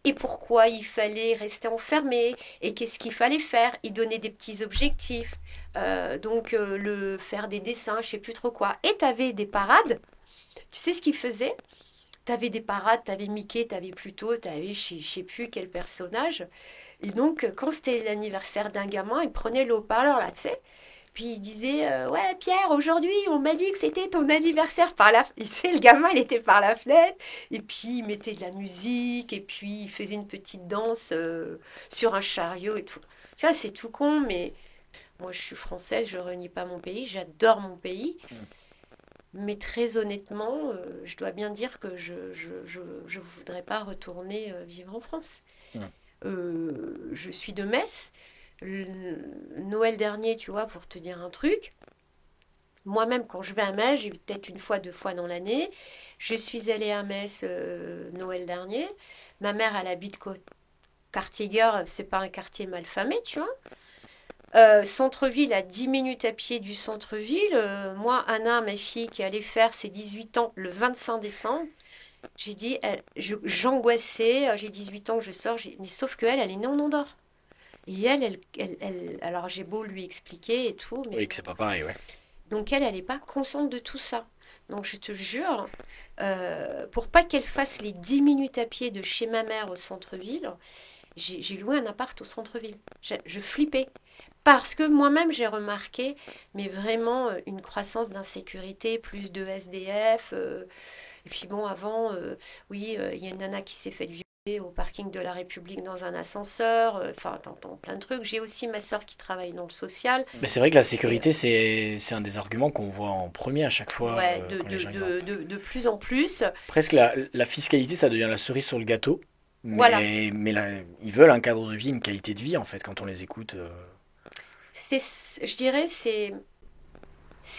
et pourquoi il fallait rester enfermé et qu'est-ce qu'il fallait faire. Il donnait des petits objectifs. Le faire des dessins, je sais plus trop quoi. Et tu avais des parades. Tu sais ce qu'il faisait? Tu avais des parades, tu avais Mickey, tu avais Pluto, tu avais je sais plus quel personnage. Et donc, quand c'était l'anniversaire d'un gamin, il prenait le haut-parleur, là, tu sais. Puis il disait ouais, Pierre, aujourd'hui, on m'a dit que c'était ton anniversaire par la... Tu sais, le gamin, il était par la fenêtre. Et puis, il mettait de la musique. Et puis, il faisait une petite danse sur un chariot et tout. Tu vois, c'est tout con, mais moi, je suis française, je renie pas mon pays. J'adore mon pays. Hmm, Mais très honnêtement, je dois bien dire que je voudrais pas retourner vivre en France. hmm. Je suis de Metz. Le Noël dernier, tu vois, pour te dire un truc, moi-même, quand je vais à Metz, j'y vais peut-être une fois, 2 fois dans l'année. Je suis allée à Metz Noël dernier. Ma mère, elle habite quartier Gare, c'est pas un quartier mal famé, tu vois. Centre-ville, à 10 minutes à pied du centre-ville. Moi, Anna, ma fille, qui allait faire ses 18 ans le 25 décembre, j'ai dit, j'angoissais, j'ai 18 ans que je sors, mais sauf qu'elle, elle est née en Andorre. Et alors j'ai beau lui expliquer et tout, mais Oui, que c'est pas pareil, ouais. donc elle n'est pas consciente de tout ça. Donc je te jure, pour pas qu'elle fasse les 10 minutes à pied de chez ma mère au centre-ville, j'ai loué un appart au centre-ville. Je flippais. Parce que moi-même, j'ai remarqué, mais vraiment une croissance d'insécurité, plus de SDF. Et puis bon, avant, oui, il y a une nana qui s'est fait violer. au parking de la République dans un ascenseur, enfin, t'entends plein de trucs. J'ai aussi ma sœur qui travaille dans le social. Mais c'est vrai que la C'est, sécurité, c'est un des arguments qu'on voit en premier à chaque fois ouais, quand les gens ils en parlent. de plus en plus. Presque la fiscalité, ça devient la cerise sur le gâteau. Voilà. Mais là, ils veulent un cadre de vie, une qualité de vie, en fait, quand on les écoute. Je dirais, c'est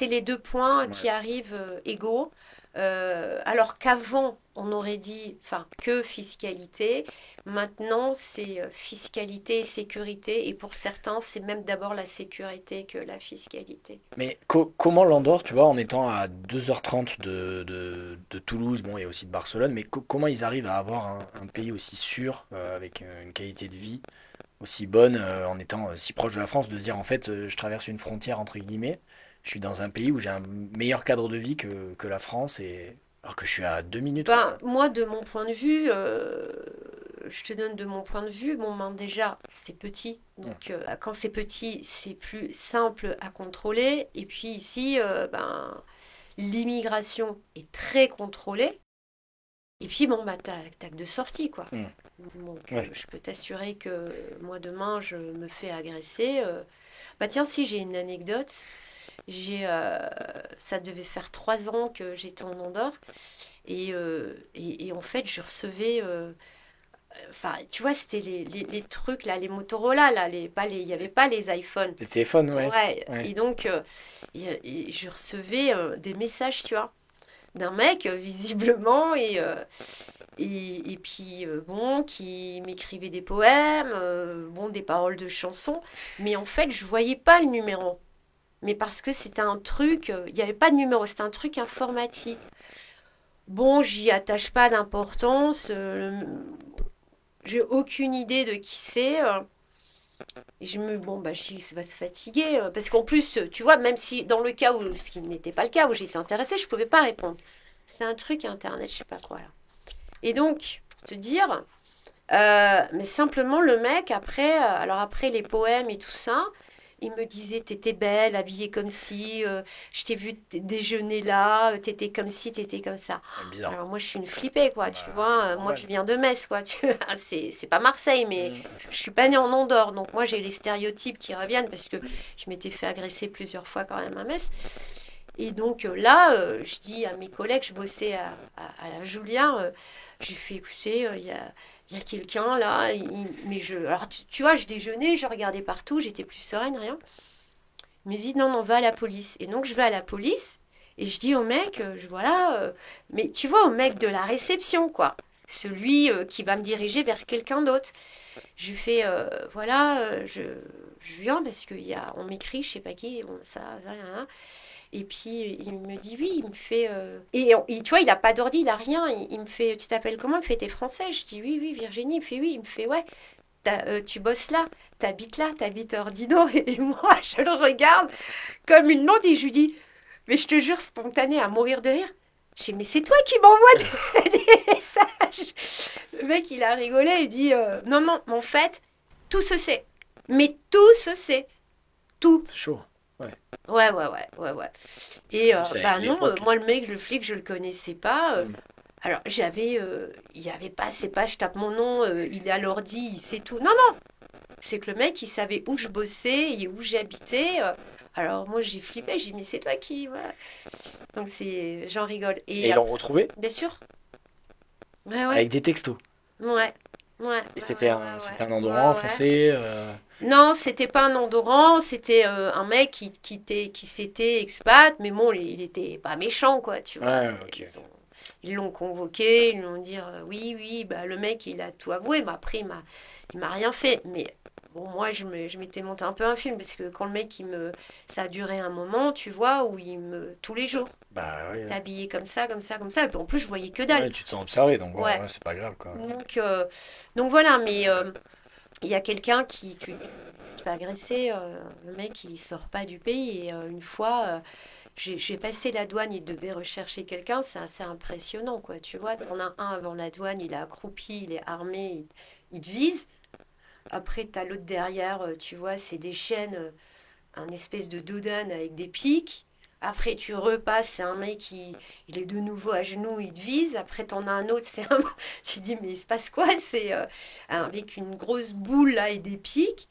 les deux points Ouais. qui arrivent égaux. Alors qu'avant, on aurait dit, enfin, que fiscalité. Maintenant, c'est fiscalité et sécurité. Et pour certains, c'est même d'abord la sécurité que la fiscalité. Mais comment l'Andorre, tu vois, en étant à 2h30 de Toulouse, bon, et aussi de Barcelone, mais comment ils arrivent à avoir un pays aussi sûr, avec une qualité de vie aussi bonne, en étant si proche de la France, de se dire, en fait, je traverse une frontière, entre guillemets, je suis dans un pays où j'ai un meilleur cadre de vie que la France, alors que je suis à 2 minutes, quoi. Ben, moi, de mon point de vue, je te donne de mon point de vue, bon, ben, déjà, c'est petit. Mm. Donc, quand c'est petit, c'est plus simple à contrôler. Et puis ici, ben, l'immigration est très contrôlée. Et puis, bon, bah, t'as que de sortie, quoi. Mm. Donc, Ouais. je peux t'assurer que moi, demain, je me fais agresser. Bah, tiens, si, j'ai une anecdote. Ça devait faire 3 ans que j'étais en Andorre. Et en fait, je recevais. Enfin, tu vois, c'était les trucs, là, les Motorola, là, il n'y avait pas les iPhones. Les téléphones, ouais. Ouais. Ouais. Et donc, et je recevais des messages, tu vois, d'un mec, visiblement, et puis, bon, qui m'écrivait des poèmes, bon, des paroles de chansons. Mais en fait, je voyais pas le numéro. Mais parce que c'était un truc, il n'y avait pas de numéro, c'était un truc informatique. Bon, j'y attache pas d'importance. J'ai aucune idée de qui c'est. Et bon, bah, ça va se fatiguer. Parce qu'en plus, tu vois, même si dans le cas où, ce qui n'était pas le cas, où j'étais intéressée, je pouvais pas répondre. C'est un truc internet, je sais pas quoi là. Et donc, pour te dire, mais simplement le mec, après, alors après les poèmes et tout ça, il me disait, t'étais belle, habillée comme si, je t'ai vu déjeuner là, t'étais comme si, t'étais comme ça. Bizarre. Alors moi, je suis une flippée, quoi, tu Bah, vois. Moi, je normal. viens de Metz, quoi. C'est pas Marseille, mais Mm. je suis pas née en Andorre. Donc moi, j'ai les stéréotypes qui reviennent parce que je m'étais fait agresser plusieurs fois quand même à Metz. Et donc là, je dis à mes collègues, je bossais à la Julien, j'ai fait écouter, il y a quelqu'un là, mais alors tu vois, je déjeunais, je regardais partout, j'étais plus sereine, rien. Il me dit non, non, va à la police. Et donc je vais à la police et je dis au mec, voilà, mais tu vois, au mec de la réception, quoi. Celui qui va me diriger vers quelqu'un d'autre. Je lui fais, voilà, je viens parce on m'écrit, je sais pas qui, bon, ça, rien. Et puis il me dit oui, il me fait. Tu vois, il a pas d'ordi, il a rien. Il me fait, tu t'appelles comment? Il me fait, t'es français? Je dis oui, oui, Virginie. Il me fait oui. Il me fait ouais. Tu bosses là, t'habites à Ordino. Et moi, je le regarde comme une blonde et je lui dis, mais je te jure, spontané à mourir de rire. Je dis, mais c'est toi qui m'envoie des messages. Le mec, il a rigolé, il dit, non, non, mais en fait, tout se sait. Mais tout se sait. Tout. C'est chaud. Ouais. Ouais, ouais, ouais, ouais, ouais. Parce qu'en Et plus, c'est bah non, l'époque. moi, le mec, le flic, je le connaissais pas. Mm. Alors, il y avait pas, c'est pas, je tape mon nom, il est à l'ordi, il sait tout. Non, non, c'est que le mec, il savait où je bossais et où j'habitais. Alors, moi, j'ai flippé, j'ai dit, mais c'est toi qui. Voilà. Donc, j'en rigole. Et Et ils l'ont retrouvé bien sûr, ouais, ouais, avec des textos. ouais, ouais, ouais, Et ouais, ouais, c'était un ouais, endroit en ouais, ouais. français. Non, c'était pas un endurant, c'était un mec qui s'était expat, mais bon, il était pas méchant, quoi, tu vois. Ouais, ok. Ils l'ont convoqué, ils lui ont dit oui, oui, bah, le mec, il a tout avoué, mais après, il m'a rien fait. Mais bon, moi, je m'étais monté un peu un film, parce que quand le mec, ça a duré un moment, tu vois, où tous les jours, Bah ouais, t'es ouais. habillé comme ça, comme ça, comme ça, et puis en plus, je voyais que dalle. Ouais, tu te sens observé, donc ouais, Ouais, ouais, c'est pas grave, quoi. donc, euh, donc voilà, mais il y a quelqu'un tu te fais agresser, le mec il sort pas du pays et une fois j'ai passé la douane, il devait rechercher quelqu'un, c'est assez impressionnant quoi, tu vois, t'en as un avant la douane, il est accroupi, il est armé, il te vise, après t'as l'autre derrière, tu vois, c'est des chaînes, un espèce de dodane avec des pics, Après, tu repasses, c'est un mec il est de nouveau à genoux, il te vise. Après, t'en as un autre, c'est un. Tu dis, mais il se passe quoi? C'est avec une grosse boule là et des pics.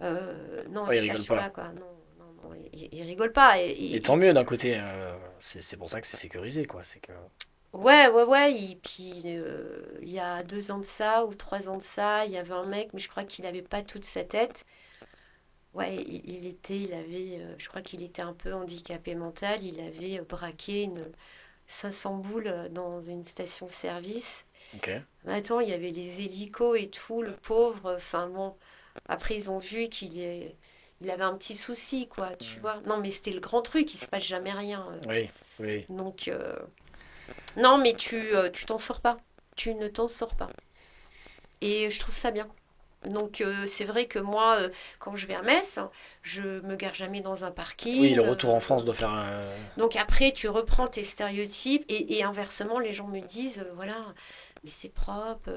Non, Ouais, il je rigole cherche pas. pas, quoi. Non, non, non, il rigole pas. Et tant mieux d'un côté, c'est pour ça que c'est sécurisé, quoi. C'est que... Ouais, ouais, ouais. Et puis, il y a 2 ans de ça, ou 3 ans de ça, il y avait un mec, mais je crois qu'il avait pas toute sa tête. Ouais, il avait, je crois qu'il était un peu handicapé mental. Il avait braqué une 500 boules dans une station-service. Ok. Mais attends, il y avait les hélicos et tout, le pauvre. Enfin bon, après ils ont vu il avait un petit souci, quoi, tu Mm. vois. Non, mais c'était le grand truc, il se passe jamais rien. Oui, oui. Donc, non, mais tu t'en sors pas. Tu ne t'en sors pas. Et je trouve ça bien. Donc, c'est vrai que moi, quand je vais à Metz, je me gare jamais dans un Oui, parking. le retour en France doit faire... Donc après, tu reprends tes stéréotypes et inversement, les gens me disent, voilà, mais c'est propre,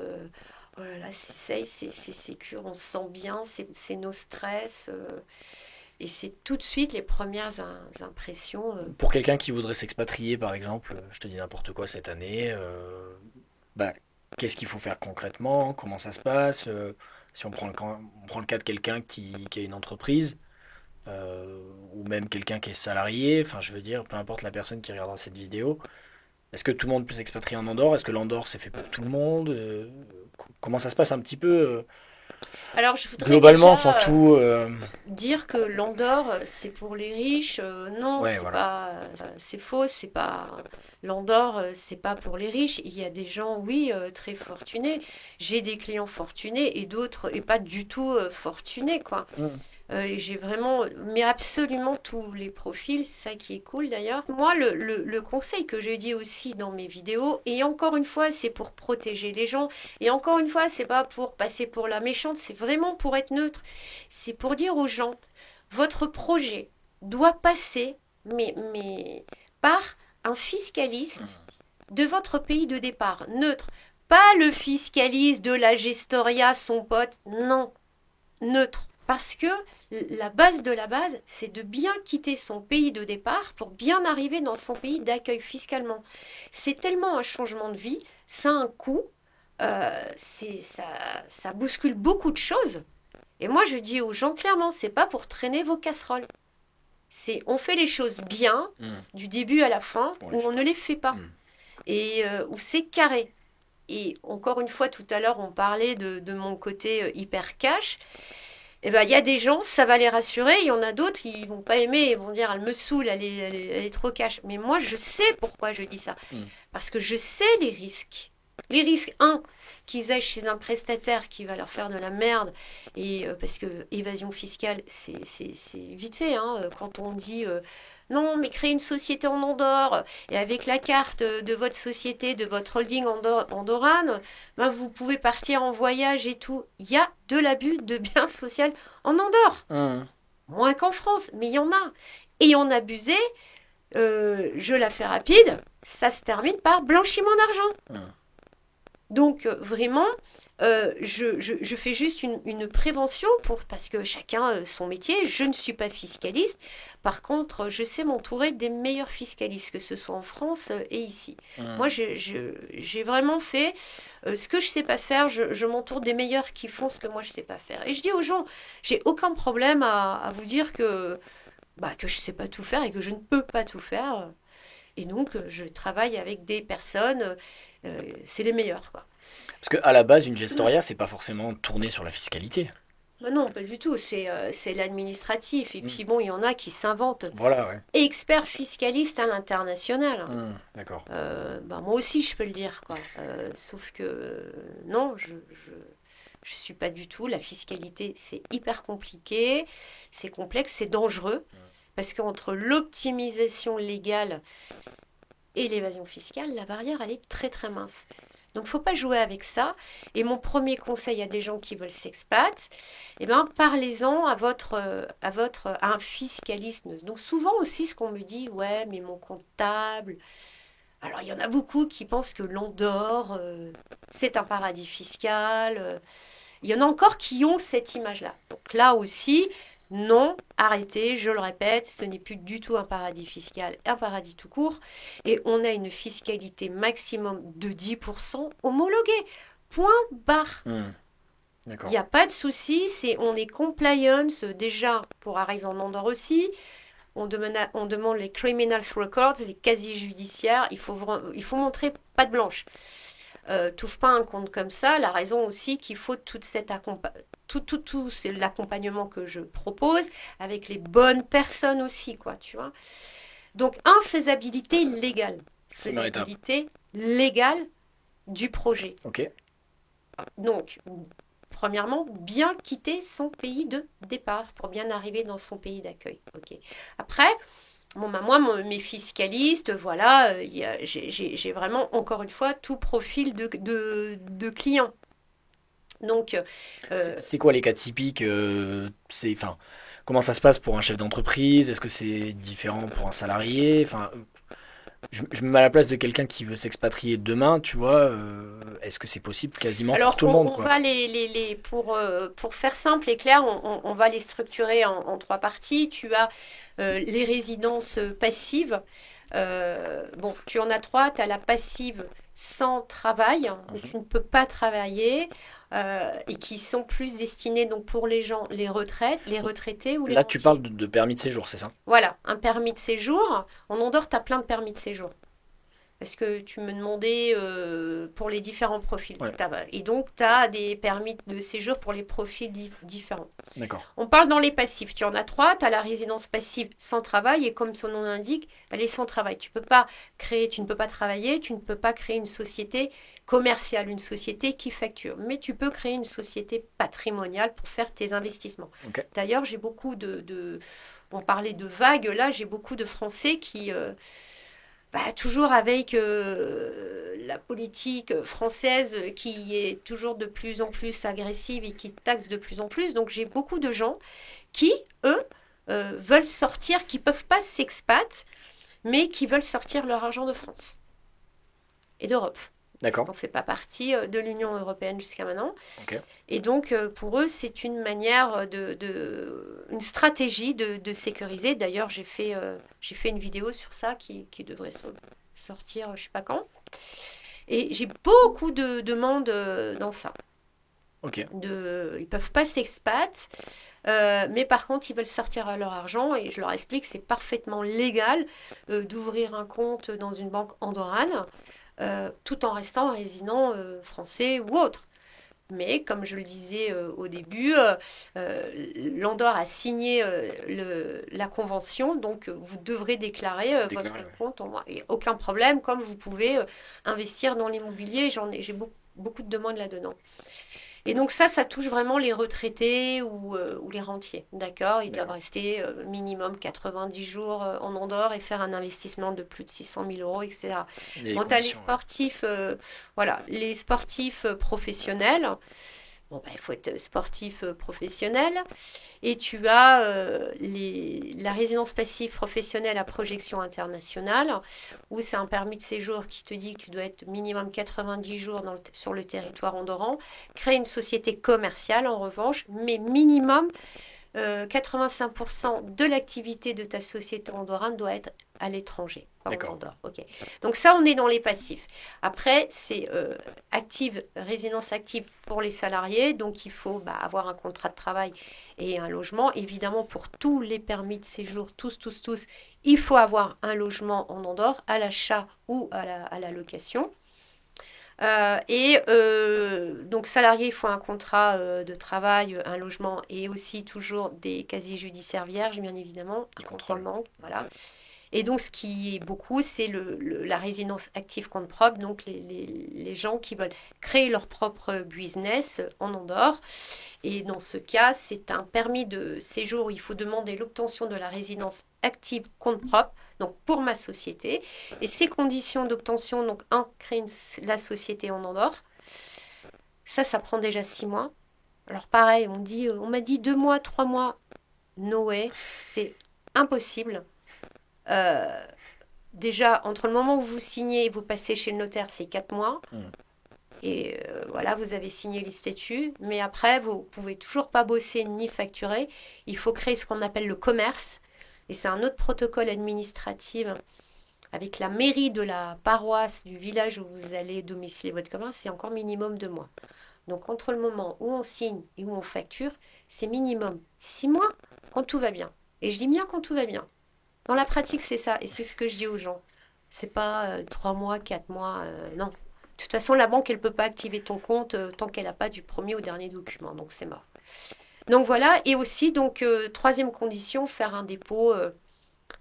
oh là là, c'est safe, c'est sécure, on se sent bien, c'est nos stress. Et c'est tout de suite les premières impressions. Pour quelqu'un qui voudrait s'expatrier, par exemple, je te dis n'importe quoi cette année, bah, qu'est-ce qu'il faut faire concrètement? Comment ça se passe? Si on prend le cas de quelqu'un qui a une entreprise, ou même quelqu'un qui est salarié, enfin je veux dire, peu importe la personne qui regardera cette vidéo, est-ce que tout le monde peut s'expatrier en Andorre? Est-ce que l'Andorre c'est fait pour tout le monde? Comment ça se passe un petit peu Alors, je voudrais globalement sans déjà tout... dire que l'Andorre, c'est pour les riches. Non, Ouais, c'est voilà. pas, c'est faux. C'est pas l'Andorre, c'est pas pour les riches. Il y a des gens, oui, très fortunés. J'ai des clients fortunés et d'autres et pas du tout fortunés, quoi. Mm. Et j'ai vraiment, mais absolument tous les profils, c'est ça qui est cool d'ailleurs. Moi, le conseil que je dis aussi dans mes vidéos, et encore une fois, c'est pour protéger les gens, et encore une fois, c'est pas pour passer pour la méchante, c'est vraiment pour être neutre. C'est pour dire aux gens, votre projet doit passer, mais par un fiscaliste de votre pays de départ, neutre. Pas le fiscaliste de la gestoria, son pote, non, neutre. Parce que la base de la base, c'est de bien quitter son pays de départ pour bien arriver dans son pays d'accueil fiscalement. C'est tellement un changement de vie, ça a un coût, ça bouscule beaucoup de choses. Et moi, je dis aux gens clairement, c'est pas pour traîner vos casseroles. C'est on fait les choses bien, Mm. du début à la fin, On les ou fait on ne pas. les fait pas. Mm. Et où c'est carré. Et encore une fois, tout à l'heure, on parlait de mon côté hyper cash. Eh ben, il y a des gens, ça va les rassurer. Il y en a d'autres, ils vont pas aimer. Ils vont dire, elle me saoule, elle est trop cash. Mais moi, je sais pourquoi je dis ça. Mm. Parce que je sais les risques. Les risques, un, qu'ils aillent chez un prestataire qui va leur faire de la merde. Et parce que évasion fiscale, c'est vite fait. Hein, quand on dit non, mais créer une société en Andorre et avec la carte de votre société, de votre holding andorrane, ben vous pouvez partir en voyage et tout. Il y a de l'abus de biens sociaux en Andorre. Mm. Moins qu'en France, mais il y en a. Et en abuser, je la fais rapide, ça se termine par blanchiment d'argent. Mm. Donc vraiment, je fais juste une prévention parce que chacun son métier. Je ne suis pas fiscaliste. Par contre, je sais m'entourer des meilleurs fiscalistes, que ce soit en France et ici. Moi, Mm. j'ai vraiment fait ce que je sais pas faire. Je m'entoure des meilleurs qui font ce que moi je sais pas faire. Et je dis aux gens, j'ai aucun problème à vous dire que je sais pas tout faire et que je ne peux pas tout faire. Et donc, je travaille avec des personnes, c'est les meilleurs, quoi. Parce qu'à la base, une gestoria, c'est pas forcément tourné sur la fiscalité. Mais non, pas du tout, c'est l'administratif. Et Mm. puis bon, il y en a qui s'inventent. Voilà, ouais. Expert fiscaliste à l'international. Mm. D'accord. Bah, moi aussi, je peux le dire, quoi. Sauf que non, je suis pas du tout. La fiscalité, c'est hyper compliqué, c'est complexe, c'est dangereux. Parce qu'entre l'optimisation légale et l'évasion fiscale, la barrière, elle est très très mince. Donc, il ne faut pas jouer avec ça. Et mon premier conseil à des gens qui veulent s'expat, eh ben, parlez-en à un fiscaliste. Donc, souvent aussi, ce qu'on me dit, ouais, mais mon comptable. Alors, il y en a beaucoup qui pensent que l'Andorre, c'est un paradis fiscal. Il y en a encore qui ont cette image-là. Donc, là aussi, Non, arrêtez, je le répète, ce n'est plus du tout un paradis fiscal, un paradis tout court. Et on a une fiscalité maximum de 10% homologuée. Point barre. Il D'accord. n'y a pas de souci, on est compliance déjà pour arriver en Andorre aussi. On demande les criminal records, les casiers judiciaires. Il faut montrer patte blanche. T'ouvres pas un compte comme ça. La raison aussi qu'il faut tout c'est l'accompagnement que je propose avec les bonnes personnes aussi, quoi, tu vois. Donc, faisabilité légale. Première étape. Faisabilité légale du projet. Ok. Donc, premièrement, bien quitter son pays de départ pour bien arriver dans son pays d'accueil. Ok. Après, bon, bah, moi, mes fiscalistes, voilà, j'ai vraiment, encore une fois, tout profil de client. Donc, C'est quoi les cas typiques enfin, comment ça se passe pour un chef d'entreprise? Est-ce que c'est différent pour un salarié? Enfin, je me mets à la place de quelqu'un qui veut s'expatrier demain, tu vois. Est-ce que c'est possible quasiment pour alors, tout le monde, on quoi? va pour faire simple et clair, on va les structurer en trois parties. Tu as les résidences passives. Bon, tu en as trois. Tu as la passive sans travail, où Mhm. tu ne peux pas travailler, et qui sont plus destinées donc pour les gens, les Donc, retraités ou les là, tu parles rentiers. de permis de séjour, c'est ça? Voilà, un permis de séjour. En Andorre, tu as plein de permis de séjour. Parce que tu me demandais pour les différents profils. Ouais, Et donc, tu as des permis de séjour pour les profils différents. d'accord. On parle dans les passifs. Tu en as trois. Tu as la résidence passive sans travail. Et comme son nom l'indique, elle est sans travail. Tu ne peux pas travailler. Tu ne peux pas créer une société commerciale, une société qui facture. Mais tu peux créer une société patrimoniale pour faire tes investissements. Ok. D'ailleurs, j'ai beaucoup on parlait de vagues. Là, j'ai beaucoup de Français qui... toujours avec la politique française qui est toujours de plus en plus agressive et qui taxe de plus en plus. Donc j'ai beaucoup de gens qui, eux, veulent sortir, qui ne peuvent pas s'expat, mais qui veulent sortir leur argent de France et d'Europe. Parce D'accord. qu'on ne fait pas partie de l'Union européenne jusqu'à maintenant. Ok. Et donc, pour eux, c'est une manière une stratégie de sécuriser. D'ailleurs, j'ai fait une vidéo sur ça qui devrait sortir, je ne sais pas quand. Et j'ai beaucoup de demandes dans ça. Ok. Ils ne peuvent pas s'expat, mais par contre, ils veulent sortir leur argent. Et je leur explique que c'est parfaitement légal d'ouvrir un compte dans une banque andorrane, tout en restant résident français ou autre. Mais comme je le disais au début, l'Andorre a signé la convention, donc vous devrez déclarer votre Déclaré, ouais. compte. Et aucun problème, comme vous pouvez investir dans l'immobilier, j'ai beaucoup de demandes là-dedans. Et donc ça touche vraiment les retraités ou les rentiers, d'accord? Ils doivent D'accord. rester minimum 90 jours en Andorre et faire un investissement de plus de 600 000 euros, etc. Les Quant à les conditions, ouais. sportifs, voilà, les sportifs professionnels, bon, bah, il faut être sportif professionnel. Et tu as la résidence passive professionnelle à projection internationale, où c'est un permis de séjour qui te dit que tu dois être minimum 90 jours sur le territoire andorran. Créer une société commerciale, en revanche, mais minimum 85% de l'activité de ta société andorrane doit être à l'étranger, pas en D'accord. Andorre. Ok. Donc ça, on est dans les passifs. Après, c'est résidence active pour les salariés. Donc il faut avoir un contrat de travail et un logement. Évidemment, pour tous les permis de séjour, tous, il faut avoir un logement en Andorre, à l'achat ou à la location. Donc, salarié, il faut un contrat de travail, un logement et aussi toujours des casiers judiciaires vierges, bien évidemment, Les un compte en contrôles. banque, voilà. Et donc, ce qui est beaucoup, c'est la résidence active compte propre, donc les gens qui veulent créer leur propre business en Andorre. Et dans ce cas, c'est un permis de séjour où il faut demander l'obtention de la résidence active compte propre, donc pour ma société. Et ces conditions d'obtention, donc créer la société en Andorre, ça prend déjà 6 mois. Alors pareil, on m'a dit 2 mois, 3 mois. No way, c'est impossible. Euh, Déjà, entre le moment où vous signez et vous passez chez le notaire, c'est 4 mois. Hmm. Et voilà, vous avez signé les statuts, mais après, vous ne pouvez toujours pas bosser ni facturer. Il faut créer ce qu'on appelle le commerce. Et c'est un autre protocole administratif avec la mairie de la paroisse du village où vous allez domicilier votre commerce, c'est encore minimum 2 mois. Donc entre le moment où on signe et où on facture, c'est minimum 6 mois quand tout va bien. Et je dis bien quand tout va bien. Dans la pratique, c'est ça. Et c'est ce que je dis aux gens. C'est pas 3 mois, 4 mois, non. De toute façon, la banque, elle ne peut pas activer ton compte tant qu'elle n'a pas du premier au dernier document. Donc c'est mort. Donc voilà. Et aussi, donc, troisième condition, faire un dépôt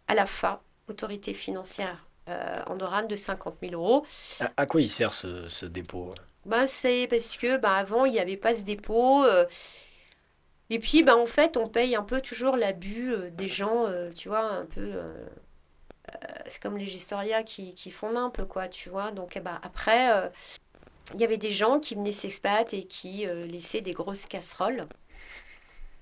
à la FA, autorité financière andorrane, de 50 000 euros. À quoi il sert ce dépôt? Ben, c'est parce que ben, avant, il n'y avait pas ce dépôt. Et puis, ben, en fait, on paye un peu toujours l'abus des gens, tu vois, un peu. C'est comme les Gistoria qui font un peu, quoi, tu vois. Donc, eh ben, après, il y avait des gens qui venaient s'expat et qui laissaient des grosses casseroles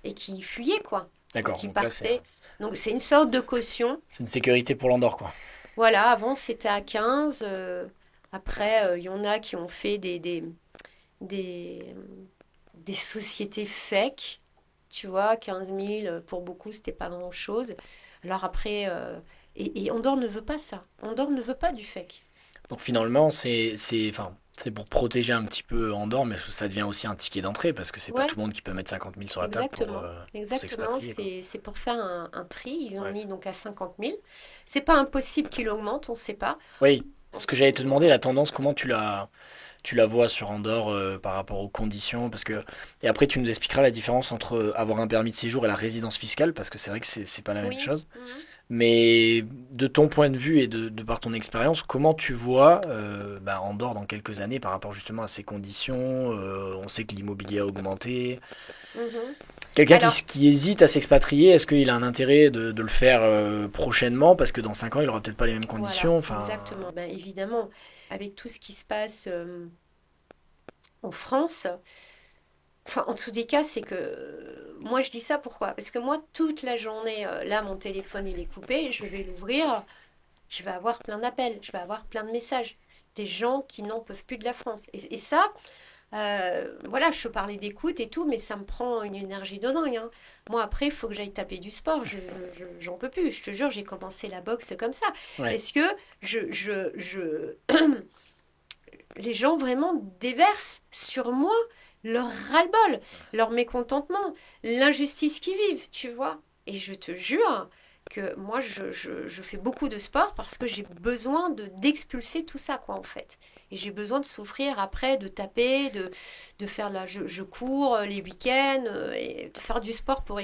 et qui fuyaient, quoi. D'accord, Qui donc là partaient. Donc, c'est une sorte de caution. c'est une sécurité pour l'Andorre, quoi. Voilà, avant, c'était à 15. Après, il y en a qui ont fait des, des sociétés fake, tu vois, 15 000 pour beaucoup, c'était pas grand-chose. Alors après, et Andorre ne veut pas ça. Andorre ne veut pas du fake. Donc finalement, enfin, c'est pour protéger un petit peu Andorre, mais ça devient aussi un ticket d'entrée parce que c'est pas Ouais, tout le monde qui peut mettre 50 000 sur la table exactement. pour Exactement, s'expatrier, quoi. c'est pour faire un tri. Ils ont Ouais. mis donc à 50 000. C'est pas impossible qu'il augmente, on ne sait pas. Oui, c'est ce que j'allais te demander, la tendance, comment tu la vois sur Andorre par rapport aux conditions, parce que et après tu nous expliqueras la différence entre avoir un permis de séjour et la résidence fiscale, parce que c'est vrai que c'est pas la même Oui. chose. Mhm. Mais de ton point de vue et de par ton expérience, comment tu vois bah, Andorre dans quelques années par rapport justement à ces conditions? On sait que l'immobilier a augmenté. Mhm. Quelqu'un qui, Alors, qui hésite à s'expatrier, est-ce qu'il a un intérêt de le faire prochainement? Parce que dans 5 ans, il aura peut-être pas les mêmes voilà, conditions. Enfin, exactement. Ben, évidemment, avec tout ce qui se passe en France, enfin, en tous les cas, c'est que moi je dis ça pourquoi? Parce que moi, toute la journée, là, mon téléphone il est coupé, je vais l'ouvrir, je vais avoir plein d'appels, je vais avoir plein de messages. Des gens qui n'en peuvent plus de la France. Et ça, voilà, je te parlais d'écoute et tout, mais ça me prend une énergie de dingue, hein. Moi, après, il faut que j'aille taper du sport. J'en peux plus. Je te jure, j'ai commencé la boxe comme ça. ouais. Parce que les gens vraiment déversent sur moi leur ras-le-bol, leur mécontentement, l'injustice qu'ils vivent, tu vois. Et je te jure que moi, je fais beaucoup de sport parce que j'ai besoin d'expulser tout ça, quoi, en fait. Et j'ai besoin de souffrir après, de taper, de faire je cours les week-ends, et de faire du sport pour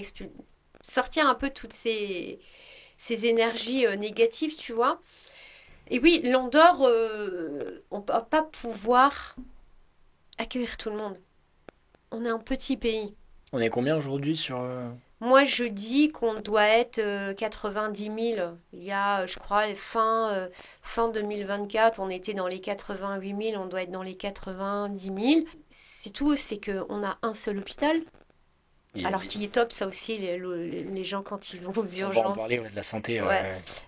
sortir un peu toutes ces énergies négatives, tu vois. Et oui, l'Andorre, on ne va pas pouvoir accueillir tout le monde. On est un petit pays. On est combien aujourd'hui sur Moi, je dis qu'on doit être 10 000. Il y a, je crois, fin 2024, on était dans les 88 000, on doit être dans les 90 000. C'est tout, c'est qu'on a un seul hôpital. il- Alors qu'il est top, ça aussi, les gens quand ils vont aux On va en urgences. parler ouais, de la santé. Ouais, Ouais.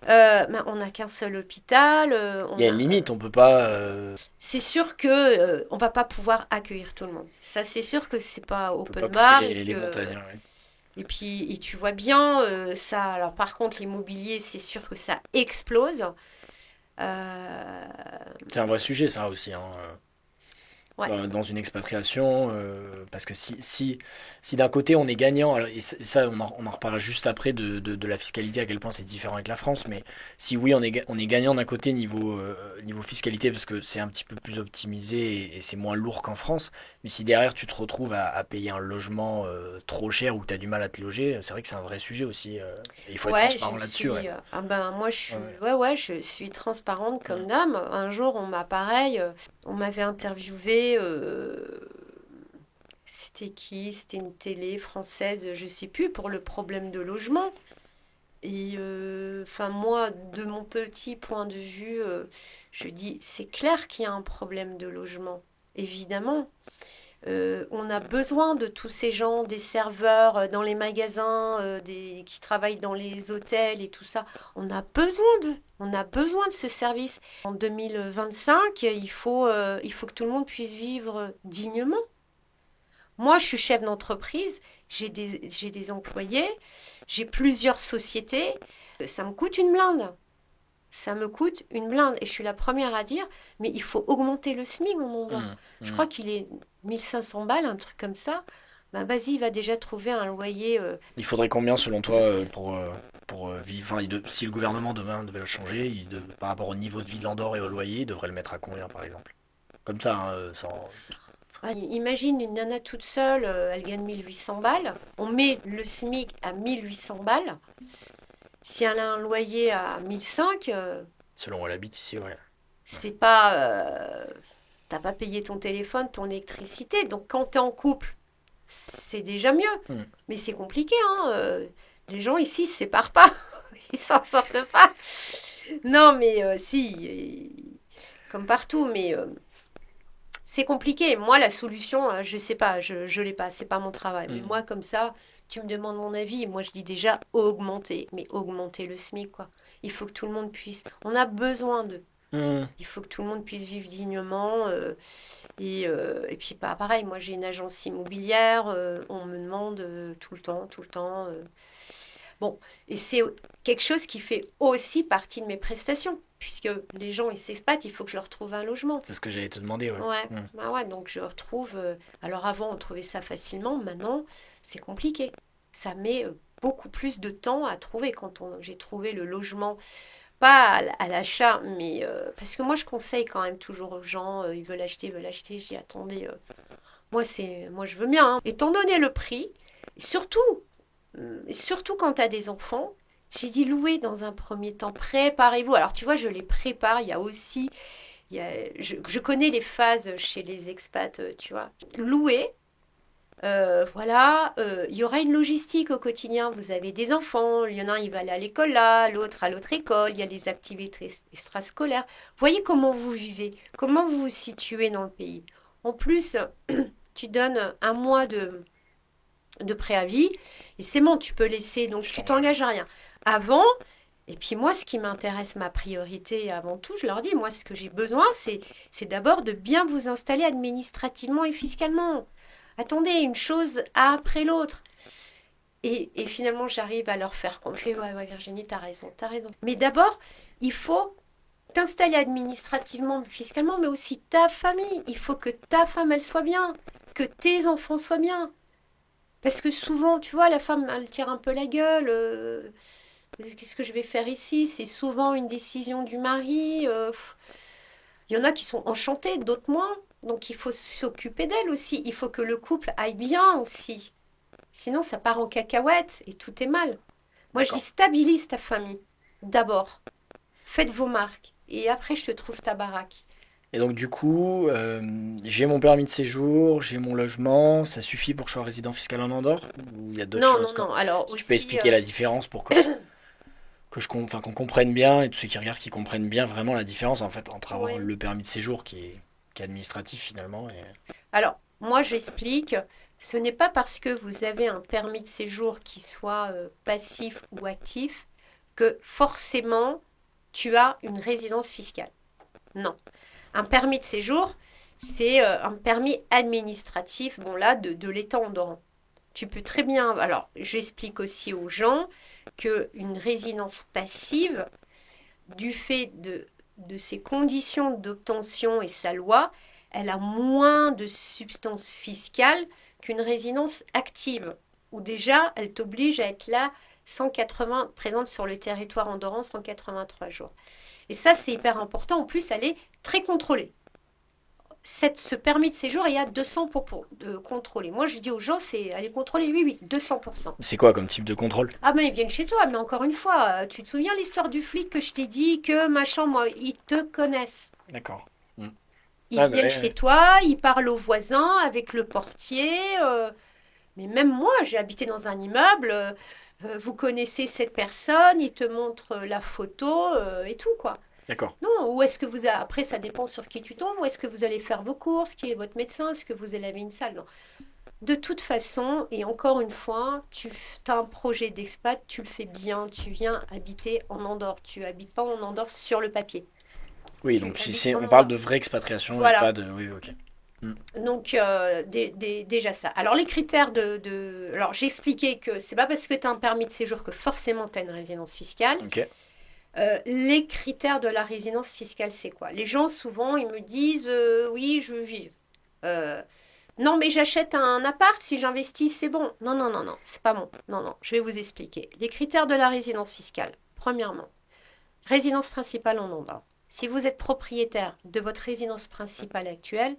ouais. Ben, on n'a qu'un seul hôpital. Il y a une limite, on peut pas. C'est sûr que on va pas pouvoir accueillir tout le monde. Ça, c'est sûr que c'est pas On peut pas open pousser bar les montagnes. Ouais. et puis et tu vois bien ça. Alors par contre, l'immobilier, c'est sûr que ça explose. Euh, C'est un vrai sujet, ça aussi, hein. ouais, Dans une expatriation, parce que si d'un côté on est gagnant, alors, et ça on en reparlera juste après de la fiscalité, à quel point c'est différent avec la France, mais si oui on est gagnant d'un côté niveau fiscalité, parce que c'est un petit peu plus optimisé et c'est moins lourd qu'en France, mais si derrière tu te retrouves à payer un logement trop cher ou que tu as du mal à te loger, c'est vrai que c'est un vrai sujet aussi, et il faut être ouais, je transparent là-dessus, ouais. suis. Ah ben moi, Ouais, ouais. ouais, je suis transparente Mm. comme dame. Un jour, on m'a pareil, on m'avait interviewé. C'était qui? C'était une télé française, je sais plus, pour le problème de logement. Et enfin, moi, de mon petit point de vue, je dis, c'est clair qu'il y a un problème de logement, évidemment. On a besoin de tous ces gens, des serveurs dans les magasins, qui travaillent dans les hôtels et tout ça. On a besoin de ce service. En 2025, il faut que tout le monde puisse vivre dignement. Moi, je suis chef d'entreprise, j'ai des employés, j'ai plusieurs sociétés. Ça me coûte une blinde. Ça me coûte une blinde. Et je suis la première à dire, mais il faut augmenter le SMIC en Andorre. Mmh, Je mmh. crois qu'il est 1500 balles, un truc comme ça. Ben, vas-y, il va déjà trouver un loyer. Il faudrait combien selon toi pour vivre enfin, si le gouvernement demain devait le changer, par rapport au niveau de vie de l'Andorre et au loyer, il devrait le mettre à combien par exemple? Comme ça, hein, sans... Ah, imagine une nana toute seule, elle gagne 1800 balles. On met le SMIC à 1800 balles. Si elle a un loyer à 1005, selon où elle habite ici, ouais. c'est pas. T'as pas payé ton téléphone, ton électricité. Donc quand t'es en couple, c'est déjà mieux. Hmm. Mais c'est compliqué, hein. Les gens ici se séparent pas. Ils s'en sortent pas. Non, mais si, comme partout, mais c'est compliqué. Moi, la solution, je sais pas, je l'ai pas, c'est pas mon travail. Mais Hmm. moi, comme ça, tu me demandes mon avis. Moi, je dis déjà augmenter, mais augmenter le SMIC, quoi. Il faut que tout le monde puisse. On a besoin de. Hmm. Il faut que tout le monde puisse vivre dignement. Et puis, pas pareil, moi j'ai une agence immobilière, on me demande tout le temps. Bon, et c'est quelque chose qui fait aussi partie de mes prestations, puisque les gens ils s'expatent, il faut que je leur trouve un logement. C'est ce que j'allais te demander, ouais. Ouais, Hmm. bah ouais, donc je retrouve. Alors avant, on trouvait ça facilement, maintenant, c'est compliqué. Ça met beaucoup plus de temps à trouver. J'ai trouvé le logement, pas à l'achat, mais parce que moi, je conseille quand même toujours aux gens, ils veulent acheter. Je dis, attendez, moi, je veux bien, hein. Étant donné le prix, surtout, surtout quand tu as des enfants, j'ai dit louer dans un premier temps. Préparez-vous. Alors, tu vois, je les prépare. Il y a aussi je connais les phases chez les expats, tu vois. Louer, voilà, il y aura une logistique au quotidien. Vous avez des enfants, il y en a un, il va aller à l'école là, l'autre à l'autre école, il y a les activités extrascolaires. Voyez comment vous vivez, comment vous vous situez dans le pays. En plus, tu donnes un mois de préavis et c'est bon, tu peux laisser, donc tu t'engages à rien. Avant, et puis moi, ce qui m'intéresse, ma priorité avant tout, je leur dis, moi, ce que j'ai besoin, c'est d'abord de bien vous installer administrativement et fiscalement. Attendez, une chose après l'autre. Et finalement, j'arrive à leur faire confiance. Ouais, ouais, Virginie, t'as raison, t'as raison. Mais d'abord, il faut t'installer administrativement, fiscalement, mais aussi ta famille. Il faut que ta femme, elle soit bien, que tes enfants soient bien. Parce que souvent, tu vois, la femme, elle tire un peu la gueule. Qu'est-ce que je vais faire ici? C'est souvent une décision du mari. Il y en a qui sont enchantés, d'autres moins. Donc il faut s'occuper d'elle aussi. Il faut que le couple aille bien aussi. Sinon, ça part en cacahuète et tout est mal. Moi, je dis D'accord. stabilise ta famille. D'abord, faites vos marques. Et après, je te trouve ta baraque. Et donc du coup, j'ai mon permis de séjour, j'ai mon logement, ça suffit pour que je sois résident fiscal en Andorre? Ou il y a d'autres Non, choses non, non. Alors Si tu peux aussi, expliquer la différence pour enfin, qu'on comprenne bien, et tous ceux qui regardent qui comprennent bien vraiment la différence en fait entre avoir ouais. le permis de séjour qui est administratif finalement et... Alors, moi, j'explique. Ce n'est pas parce que vous avez un permis de séjour qui soit passif ou actif que forcément tu as une résidence fiscale. Non. Un permis de séjour, c'est un permis administratif, bon là, de l'État andorran. Tu peux très bien. Alors, j'explique aussi aux gens qu'une résidence passive, du fait de ses conditions d'obtention et sa loi, elle a moins de substance fiscale qu'une résidence active, où déjà, elle t'oblige à être là 180, présente sur le territoire andorran 183 jours. Et ça, c'est hyper important. En plus, elle est très contrôlée. Ce permis de séjour, il y a 200 pour contrôler. Moi, je dis aux gens, c'est aller contrôler, oui, oui, 200%. C'est quoi comme type de contrôle? Ah, mais ils viennent chez toi, mais encore une fois, tu te souviens l'histoire du flic que je t'ai dit que machin, moi, ils te connaissent. D'accord. Hmm. Ils Ah, bah, viennent chez toi, ils parlent aux voisins, avec le portier. Mais même moi, j'ai habité dans un immeuble, vous connaissez cette personne, ils te montrent la photo et tout, quoi. D'accord. Non, ou est-ce que après, ça dépend sur qui tu tombes, où est-ce que vous allez faire vos courses, qui est votre médecin, est-ce que vous allez avoir une salle? Non. De toute façon, et encore une fois, tu as un projet d'expat, tu le fais bien, tu viens habiter en Andorre. Tu habites pas en Andorre sur le papier. Oui, Tu donc si habites c'est, en on parle Andorre. de vraie expatriation et Voilà. pas de. Oui, ok. Hmm. Donc, déjà ça. Alors, les critères Alors, j'ai expliqué que c'est pas parce que tu as un permis de séjour que forcément tu as une résidence fiscale. Ok. Les critères de la résidence fiscale, c'est quoi? Les gens, souvent, ils me disent oui, je veux vivre. Euh, non, mais j'achète un appart, si j'investis, c'est bon. Non, non, non, non, c'est pas bon. Non, non, je vais vous expliquer. Les critères de la résidence fiscale. Premièrement, résidence principale en Andorre. Si vous êtes propriétaire de votre résidence principale actuelle,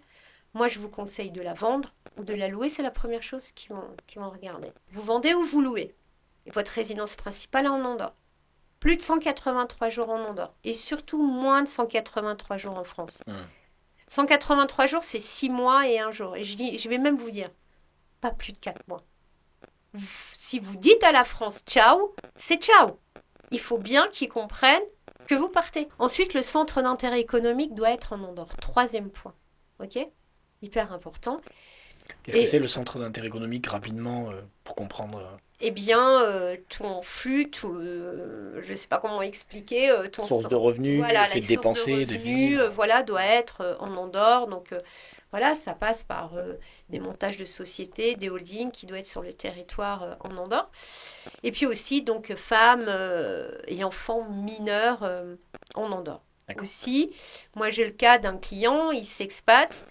moi, je vous conseille de la vendre ou de la louer. C'est la première chose qu'ils vont regarder. Vous vendez ou vous louez. Et votre résidence principale est en Andorre. Plus de 183 jours en Andorre. Et surtout moins de 183 jours en France. Hmm. 183 jours, c'est 6 mois et 1 jour. Et je vais même vous dire, pas plus de 4 mois. Si vous dites à la France ciao, c'est ciao. Il faut bien qu'ils comprennent que vous partez. Ensuite, le centre d'intérêt économique doit être en Andorre. Troisième point. Ok? Hyper important. Qu'est-ce que c'est Et le centre d'intérêt économique rapidement pour comprendre eh bien, ton flux, je ne sais pas comment expliquer, source de revenus, voilà, fait la de source de dépenser, de revenus, vivre. voilà, doit être en Andorre. Donc, voilà, ça passe par des montages de sociétés, des holdings qui doivent être sur le territoire en Andorre. Et puis aussi, donc, femmes et enfants mineurs en Andorre. D'accord. Aussi, moi j'ai le cas d'un client, il s'expate.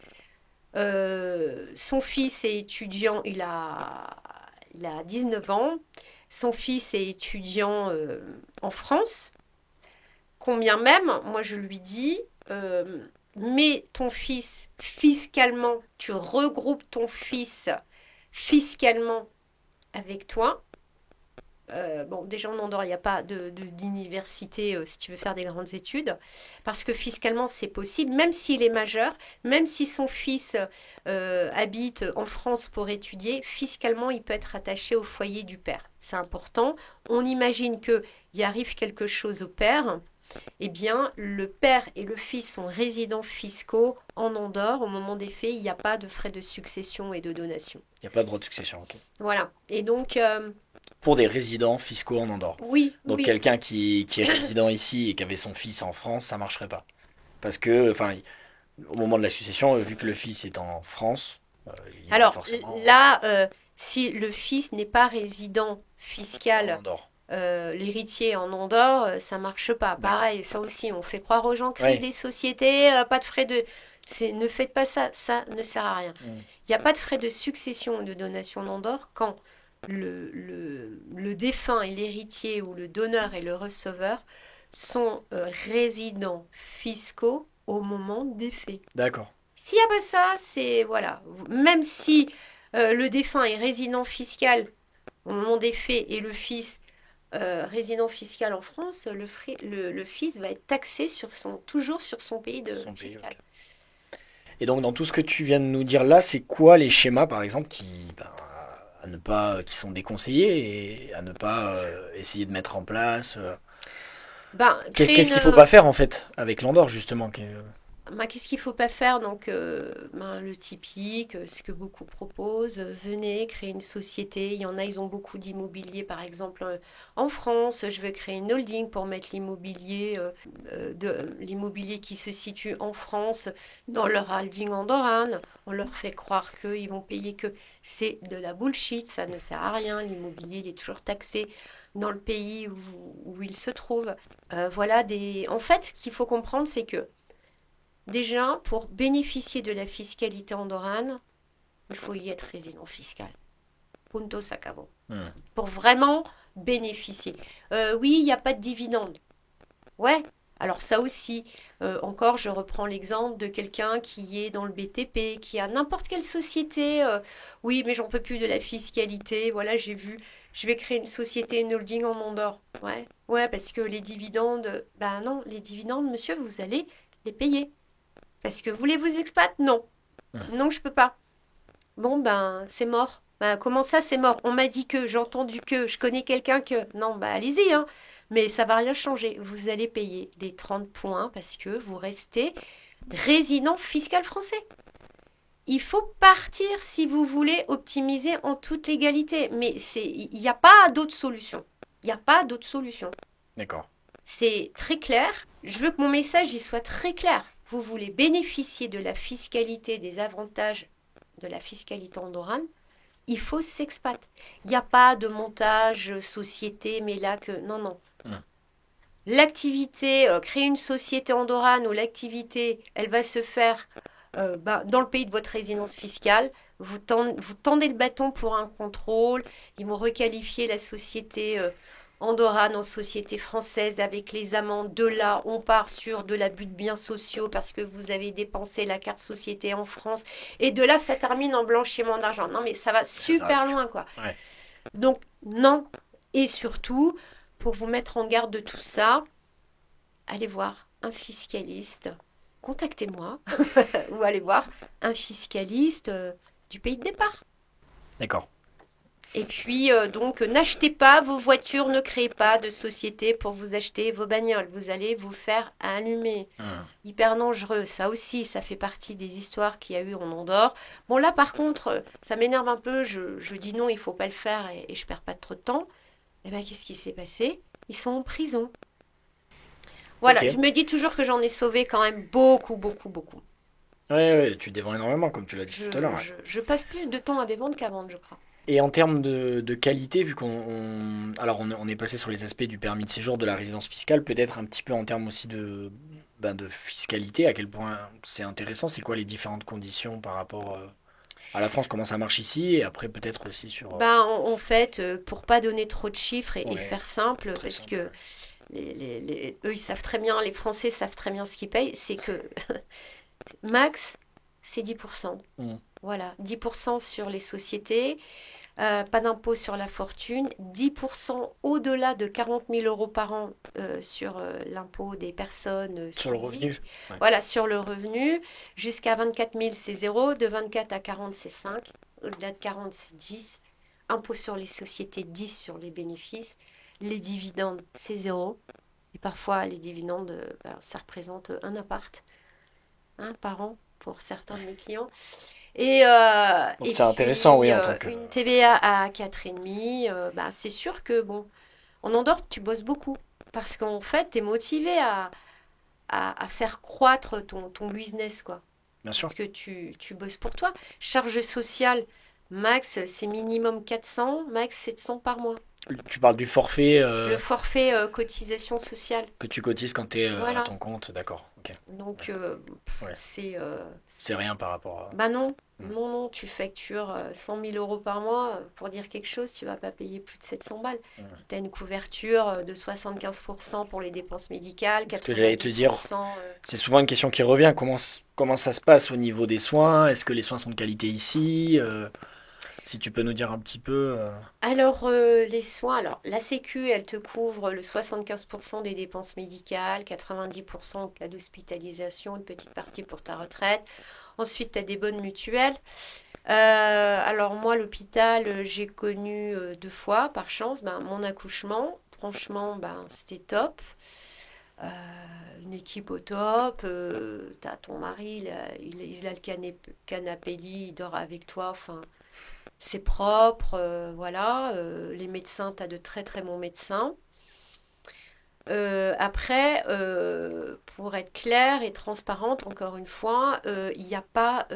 Son fils est étudiant, il a 19 ans. Son fils est étudiant en France. Combien même, moi je lui dis, mets ton fils fiscalement, tu regroupes ton fils fiscalement avec toi. Bon, déjà en Andorre, il n'y a pas d'université si tu veux faire des grandes études, parce que fiscalement, c'est possible, même s'il est majeur, même si son fils habite en France pour étudier, fiscalement, il peut être attaché au foyer du père. C'est important. On imagine qu'il arrive quelque chose au père, eh bien, le père et le fils sont résidents fiscaux en Andorre. Au moment des faits, il n'y a pas de frais de succession et de donation. Il n'y a pas de droit de succession, ok. Voilà. Et donc, Pour des résidents fiscaux en Andorre. oui, Donc oui. quelqu'un qui est résident ici et qui avait son fils en France, ça marcherait pas. Parce que, enfin, au moment de la succession, vu que le fils est en France, il y aura Alors forcément là, si le fils n'est pas résident en fiscal, Andorre. l'héritier en Andorre, ça marche pas. D'accord. Pareil, ça aussi, on fait croire aux gens, créer Oui. des sociétés, pas de frais de... Ne faites pas ça, ça ne sert à rien. Mm. Il n'y a pas de frais de succession ou de donation en Andorre quand le défunt et l'héritier ou le donneur et le receveur sont résidents fiscaux au moment des faits. D'accord. S'il n'y a pas ça, c'est voilà. Même si le défunt est résident fiscal au moment des faits et le fils résident fiscal en France, le fils va être taxé toujours sur son pays C'est de son pays, fiscal. ok. Et donc dans tout ce que tu viens de nous dire là, c'est quoi les schémas par exemple à ne pas, qui sont déconseillés et à ne pas essayer de mettre en place Ben, créer Qu'est-ce une, qu'il faut pas faire en fait avec l'Andorre justement Ben, qu'est-ce qu'il ne faut pas faire? Donc, ben, le typique, ce que beaucoup proposent, venez créer une société. Il y en a, ils ont beaucoup d'immobilier, par exemple en France. Je veux créer une holding pour mettre l'immobilier qui se situe en France dans leur holding andorrane. On leur fait croire qu'ils vont payer que c'est de la bullshit, ça ne sert à rien. L'immobilier, il est toujours taxé dans le pays où il se trouve. Voilà En fait, ce qu'il faut comprendre, c'est que déjà, pour bénéficier de la fiscalité andorrane, il faut y être résident fiscal. Punto s'acabó. Hmm. Pour vraiment bénéficier. Oui, il n'y a pas de dividende. Ouais. Alors ça aussi, encore, je reprends l'exemple de quelqu'un qui est dans le BTP, qui a n'importe quelle société. Oui, mais j'en peux plus de la fiscalité. Voilà, j'ai vu. Je vais créer une société, une holding en Andorre. Ouais. Ouais, parce que les dividendes, ben non, les dividendes, monsieur, vous allez les payer. Parce que voulez-vous expat? Non. Hmm. Non, je peux pas. Bon, ben, c'est mort. Ben, comment ça, c'est mort? On m'a dit que, j'ai entendu que, je connais quelqu'un que. Non, bah allez-y, hein. Mais ça va rien changer. Vous allez payer les 30 points parce que vous restez résident fiscal français. Il faut partir si vous voulez optimiser en toute légalité. Mais il n'y a pas d'autre solution. Il n'y a pas d'autre solution. D'accord. C'est très clair. Je veux que mon message y soit très clair. Vous voulez bénéficier de la fiscalité, des avantages de la fiscalité andorrane, il faut s'expat. Il n'y a pas de montage société, mais là que... Non, non. Hum. L'activité, créer une société andorrane où l'activité, elle va se faire dans le pays de votre résidence fiscale. Vous tendez le bâton pour un contrôle. Ils vont requalifier la société andorrane en société française avec les amendes. De là, on part sur de l'abus de biens sociaux parce que vous avez dépensé la carte société en France. Et de là, ça termine en blanchiment d'argent. Non, mais ça va super loin, quoi. Ouais. Donc, non. Et surtout, pour vous mettre en garde de tout ça, allez voir un fiscaliste. Contactez-moi ou allez voir un fiscaliste du pays de départ. D'accord. Et puis, donc, n'achetez pas vos voitures, ne créez pas de société pour vous acheter vos bagnoles. Vous allez vous faire allumer. Hyper dangereux, ça aussi, ça fait partie des histoires qu'il y a eu en Andorre. Bon, là, par contre, ça m'énerve un peu. Je dis non, il ne faut pas le faire et je perds pas trop de temps. Eh bien, qu'est-ce qui s'est passé? Ils sont en prison. Voilà, Ok. je me dis toujours que j'en ai sauvé quand même beaucoup, beaucoup, beaucoup. Ouais, tu dévends énormément, comme tu l'as dit tout à l'heure. Ouais. Je passe plus de temps à des ventes qu'à vendre, je crois. Et en termes de qualité, vu alors on est passé sur les aspects du permis de séjour, de la résidence fiscale, peut-être un petit peu en termes aussi de fiscalité, à quel point c'est intéressant, c'est quoi les différentes conditions par rapport à la France, comment ça marche ici, et après peut-être aussi sur... Ben, en fait, pour pas donner trop de chiffres et Ouais, faire simple, très parce simple. que eux, ils savent très bien, les Français savent très bien ce qu'ils payent, c'est que max, c'est 10%. Mm. Voilà, 10% sur les sociétés, pas d'impôt sur la fortune, 10% au-delà de 40 000 euros par an sur l'impôt des personnes Sur le revenu. physiques. Ouais. Voilà, sur le revenu. Jusqu'à 24 000, c'est 0. De 24 à 40, c'est 5. Au-delà de 40, c'est 10. Impôt sur les sociétés, 10 sur les bénéfices. Les dividendes, c'est 0. Et parfois, les dividendes, ça représente un appart par an pour certains de mes clients. Donc Et c'est intéressant, oui, puis en tant que... une TVA à 4,5, bah, c'est sûr que bon, en Andorre, tu bosses beaucoup. Parce qu'en fait, tu es motivé à faire croître ton business, quoi. Bien sûr. Parce que tu bosses pour toi. Charge sociale, max, c'est minimum 400, max 700 par mois. Tu parles du forfait Le forfait cotisation sociale. que tu cotises quand tu es à Voilà. ton compte, d'accord, ok. Donc, Ouais. c'est... C'est rien par rapport à... Bah non, Mm. non, non, tu factures 100 000 euros par mois pour dire quelque chose, tu vas pas payer plus de 700 balles. Mm. Tu as une couverture de 75% pour les dépenses médicales, Ce que j'allais te dire, 90%. c'est souvent une question qui revient. Comment ça se passe au niveau des soins? Est-ce que les soins sont de qualité ici? Si tu peux nous dire un petit peu. Alors, les soins, alors la Sécu, elle te couvre le 75% des dépenses médicales, 90% en cas d'hospitalisation, une petite partie pour ta retraite. Ensuite, tu as des bonnes mutuelles. Alors moi, l'hôpital, j'ai connu 2 fois, par chance, ben, mon accouchement. Franchement, ben, c'était top. Euh, une équipe au top. T'as ton mari, il a le canapé lit, il dort avec toi. Enfin, c'est propre, voilà. Les médecins, t'as de très très bons médecins. Après, pour être claire et transparente, encore une fois, il n'y a pas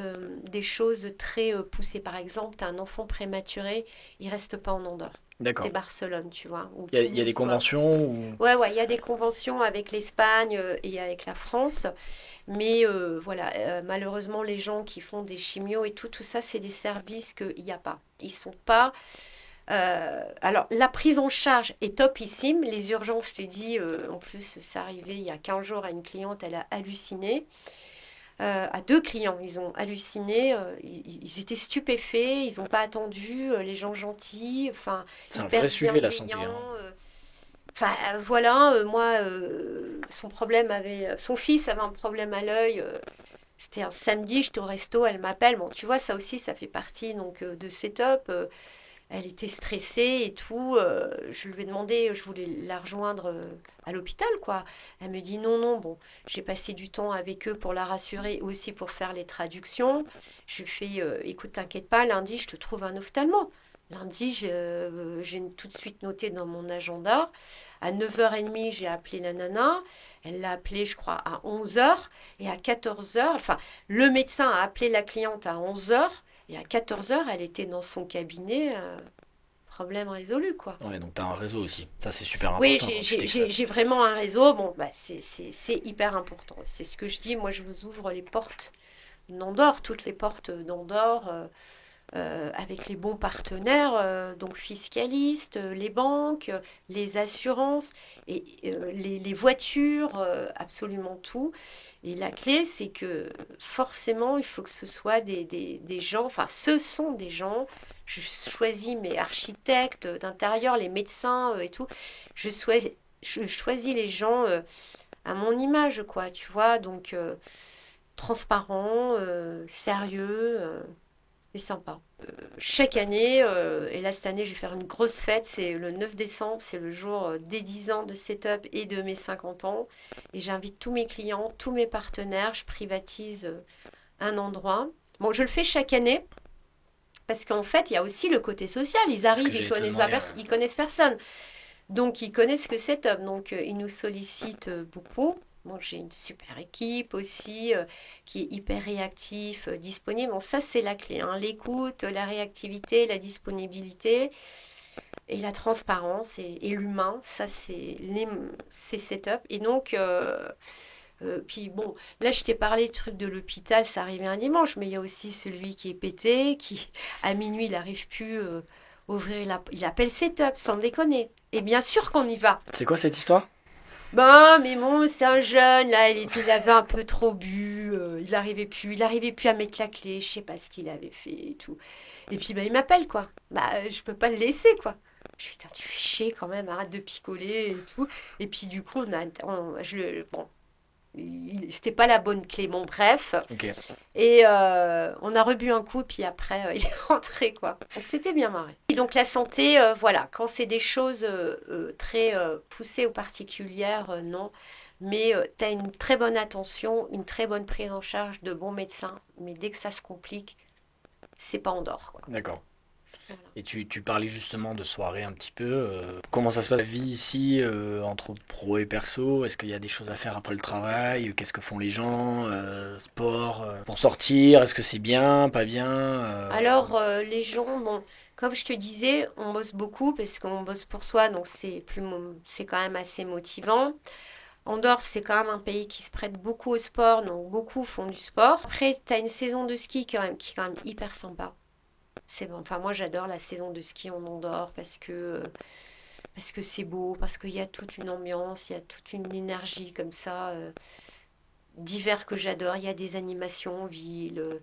des choses très poussées. Par exemple, tu as un enfant prématuré, il reste pas en Andorre. C'est D'accord. Barcelone, tu vois, où Il y a, tout le il y a monde des soit. conventions ou... Ouais, ouais, il y a des conventions avec l'Espagne et avec la France, mais voilà, malheureusement, les gens qui font des chimios et tout, tout ça, c'est des services qu'il n'y a pas. Ils sont pas alors, la prise en charge est topissime. Les urgences, je te dis, en plus, c'est arrivé il y a 15 jours à une cliente, elle a halluciné. À 2 clients, ils ont halluciné. Ils étaient stupéfaits, ils n'ont pas attendu. Les gens gentils, enfin, C'est un hyper vrai sujet, la santé, hein. bienveillants. Enfin, voilà, moi, son fils avait un problème à l'œil. C'était un samedi, j'étais au resto, elle m'appelle. Bon, tu vois, ça aussi, ça fait partie donc de setup. Elle était stressée et tout. Je lui ai demandé, je voulais la rejoindre à l'hôpital, quoi. Elle me dit non, non, bon, j'ai passé du temps avec eux pour la rassurer, aussi pour faire les traductions. Je lui fais, écoute, t'inquiète pas, lundi, je te trouve un ophtalmo. Lundi, j'ai tout de suite noté dans mon agenda. À 9h30, j'ai appelé la nana. Elle l'a appelé, je crois, à 11h. Et à 14h, enfin, le médecin a appelé la cliente à 11h. Et à 14h, elle était dans son cabinet, problème résolu, quoi. Ouais, donc tu as un réseau aussi. Ça, c'est super Oui, important quand tu t'expatres. j'ai vraiment un réseau. Bon, bah, c'est hyper important. C'est ce que je dis. Moi, je vous ouvre les portes d'Andorre, toutes les portes d'Andorre, avec les bons partenaires, donc fiscalistes, les banques, les assurances, et les voitures, absolument tout. Et la clé, c'est que forcément, il faut que ce soit des gens, enfin, ce sont des gens. Je choisis mes architectes d'intérieur, les médecins et tout. Je choisis les gens à mon image, quoi, tu vois. Donc, transparent, sérieux. C'est sympa. Chaque année, et là cette année je vais faire une grosse fête, c'est le 9 décembre, c'est le jour des 10 ans de Setup et de mes 50 ans. Et j'invite tous mes clients, tous mes partenaires, je privatise un endroit. Bon, je le fais chaque année parce qu'en fait, il y a aussi le côté social. Ils C'est ce que arrivent, j'allais te demander. Ouais. ils connaissent personne. Donc, ils connaissent que Setup. Donc, ils nous sollicitent beaucoup. Bon, j'ai une super équipe aussi qui est hyper réactif, disponible. Bon, ça, c'est la clé, hein. L'écoute, la réactivité, la disponibilité et la transparence et l'humain. Ça, c'est Setup. Et donc, puis bon, là, je t'ai parlé du truc de l'hôpital, ça arrivait un dimanche, mais il y a aussi celui qui est pété, qui, à minuit, il n'arrive plus ouvrir il appelle Setup, sans déconner. Et bien sûr qu'on y va. C'est quoi cette histoire? Ben, mais bon, c'est un jeune, là, il avait un peu trop bu, il arrivait plus à mettre la clé, je sais pas ce qu'il avait fait et tout. Et puis, ben, il m'appelle, quoi. Bah, je peux pas le laisser, quoi. Je lui dis, putain, tu fais chier quand même, arrête de picoler et tout. Et puis, du coup, bon, c'était pas la bonne clé, bon, bref. Ok. Et on a rebu un coup, puis après, il est rentré, quoi. On s'était bien marré. Et donc la santé, voilà, quand c'est des choses très poussées ou particulières, non. Mais tu as une très bonne attention, une très bonne prise en charge de bons médecins. Mais dès que ça se complique, c'est pas en dehors, quoi. D'accord. Voilà. Et tu parlais justement de soirée un petit peu. Comment ça se passe la vie ici, entre pro et perso? Est-ce qu'il y a des choses à faire après le travail? Qu'est-ce que font les gens? Sport, pour sortir? Est-ce que c'est bien, pas bien? Alors, les gens, bon, comme je te disais, on bosse beaucoup parce qu'on bosse pour soi, donc c'est quand même assez motivant. Andorre, c'est quand même un pays qui se prête beaucoup au sport, donc beaucoup font du sport. Après, tu as une saison de ski quand même, qui est quand même hyper sympa. C'est bon. Enfin, moi, j'adore la saison de ski en Andorre parce que c'est beau, parce qu'il y a toute une ambiance, il y a toute une énergie comme ça, d'hiver que j'adore. Il y a des animations en ville,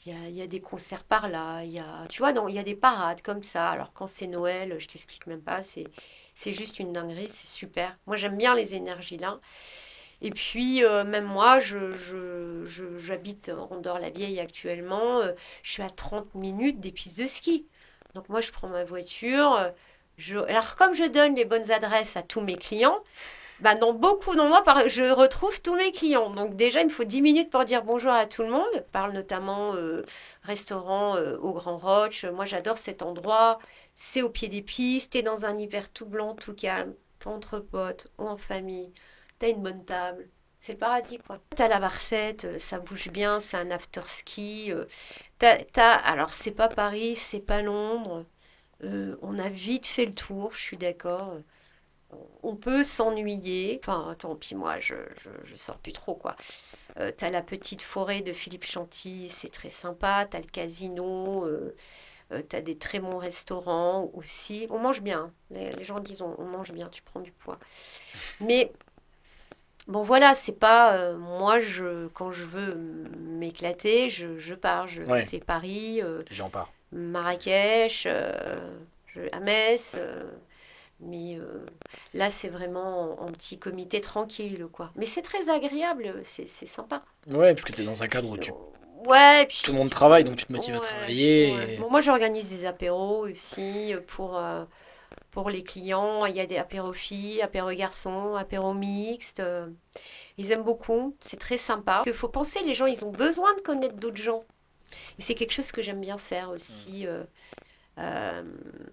il y a des concerts par là, tu vois, il y a des parades comme ça. Alors, quand c'est Noël, je t'explique même pas, c'est juste une dinguerie, c'est super. Moi, j'aime bien les énergies là. Et puis, même moi, j'habite en Andorre-la-Vieille actuellement. Je suis à 30 minutes des pistes de ski. Donc, moi, je prends ma voiture. Alors, comme je donne les bonnes adresses à tous mes clients, bah, dans beaucoup d'endroits, je retrouve tous mes clients. Donc, déjà, il me faut 10 minutes pour dire bonjour à tout le monde. Je parle notamment restaurant au Grand Roch. Moi, j'adore cet endroit. C'est au pied des pistes. T'es dans un hiver tout blanc, tout calme. T'es entre potes ou en famille. T'as une bonne table. C'est le paradis, quoi. T'as la Barcette, ça bouge bien, c'est un after-ski. Alors, c'est pas Paris, c'est pas Londres. On a vite fait le tour, je suis d'accord. On peut s'ennuyer. Enfin, tant pis, moi, je sors plus trop, quoi. T'as la petite forêt de Philippe Chanty, c'est très sympa. T'as le casino, t'as des très bons restaurants aussi. On mange bien, hein. Les gens disent on mange bien, tu prends du poids. Mais bon, voilà, c'est pas. Moi, quand je veux m'éclater, je pars. Je Ouais, fais Paris, j'en pars. Marrakech, à Metz. Mais là, c'est vraiment en petit comité tranquille, quoi. Mais c'est très agréable, c'est sympa. Ouais, parce que t'es dans un cadre où Puis, tu Ouais, et Tout le puis monde travaille, donc tu te motives à ouais, travailler. ouais. Bon, moi j'organise des apéros aussi pour les clients. Il y a des apéros filles, apéros garçons, apéros mixtes. Ils aiment beaucoup, c'est très sympa. Il faut penser, les gens, ils ont besoin de connaître d'autres gens. Et c'est quelque chose que j'aime bien faire aussi, euh,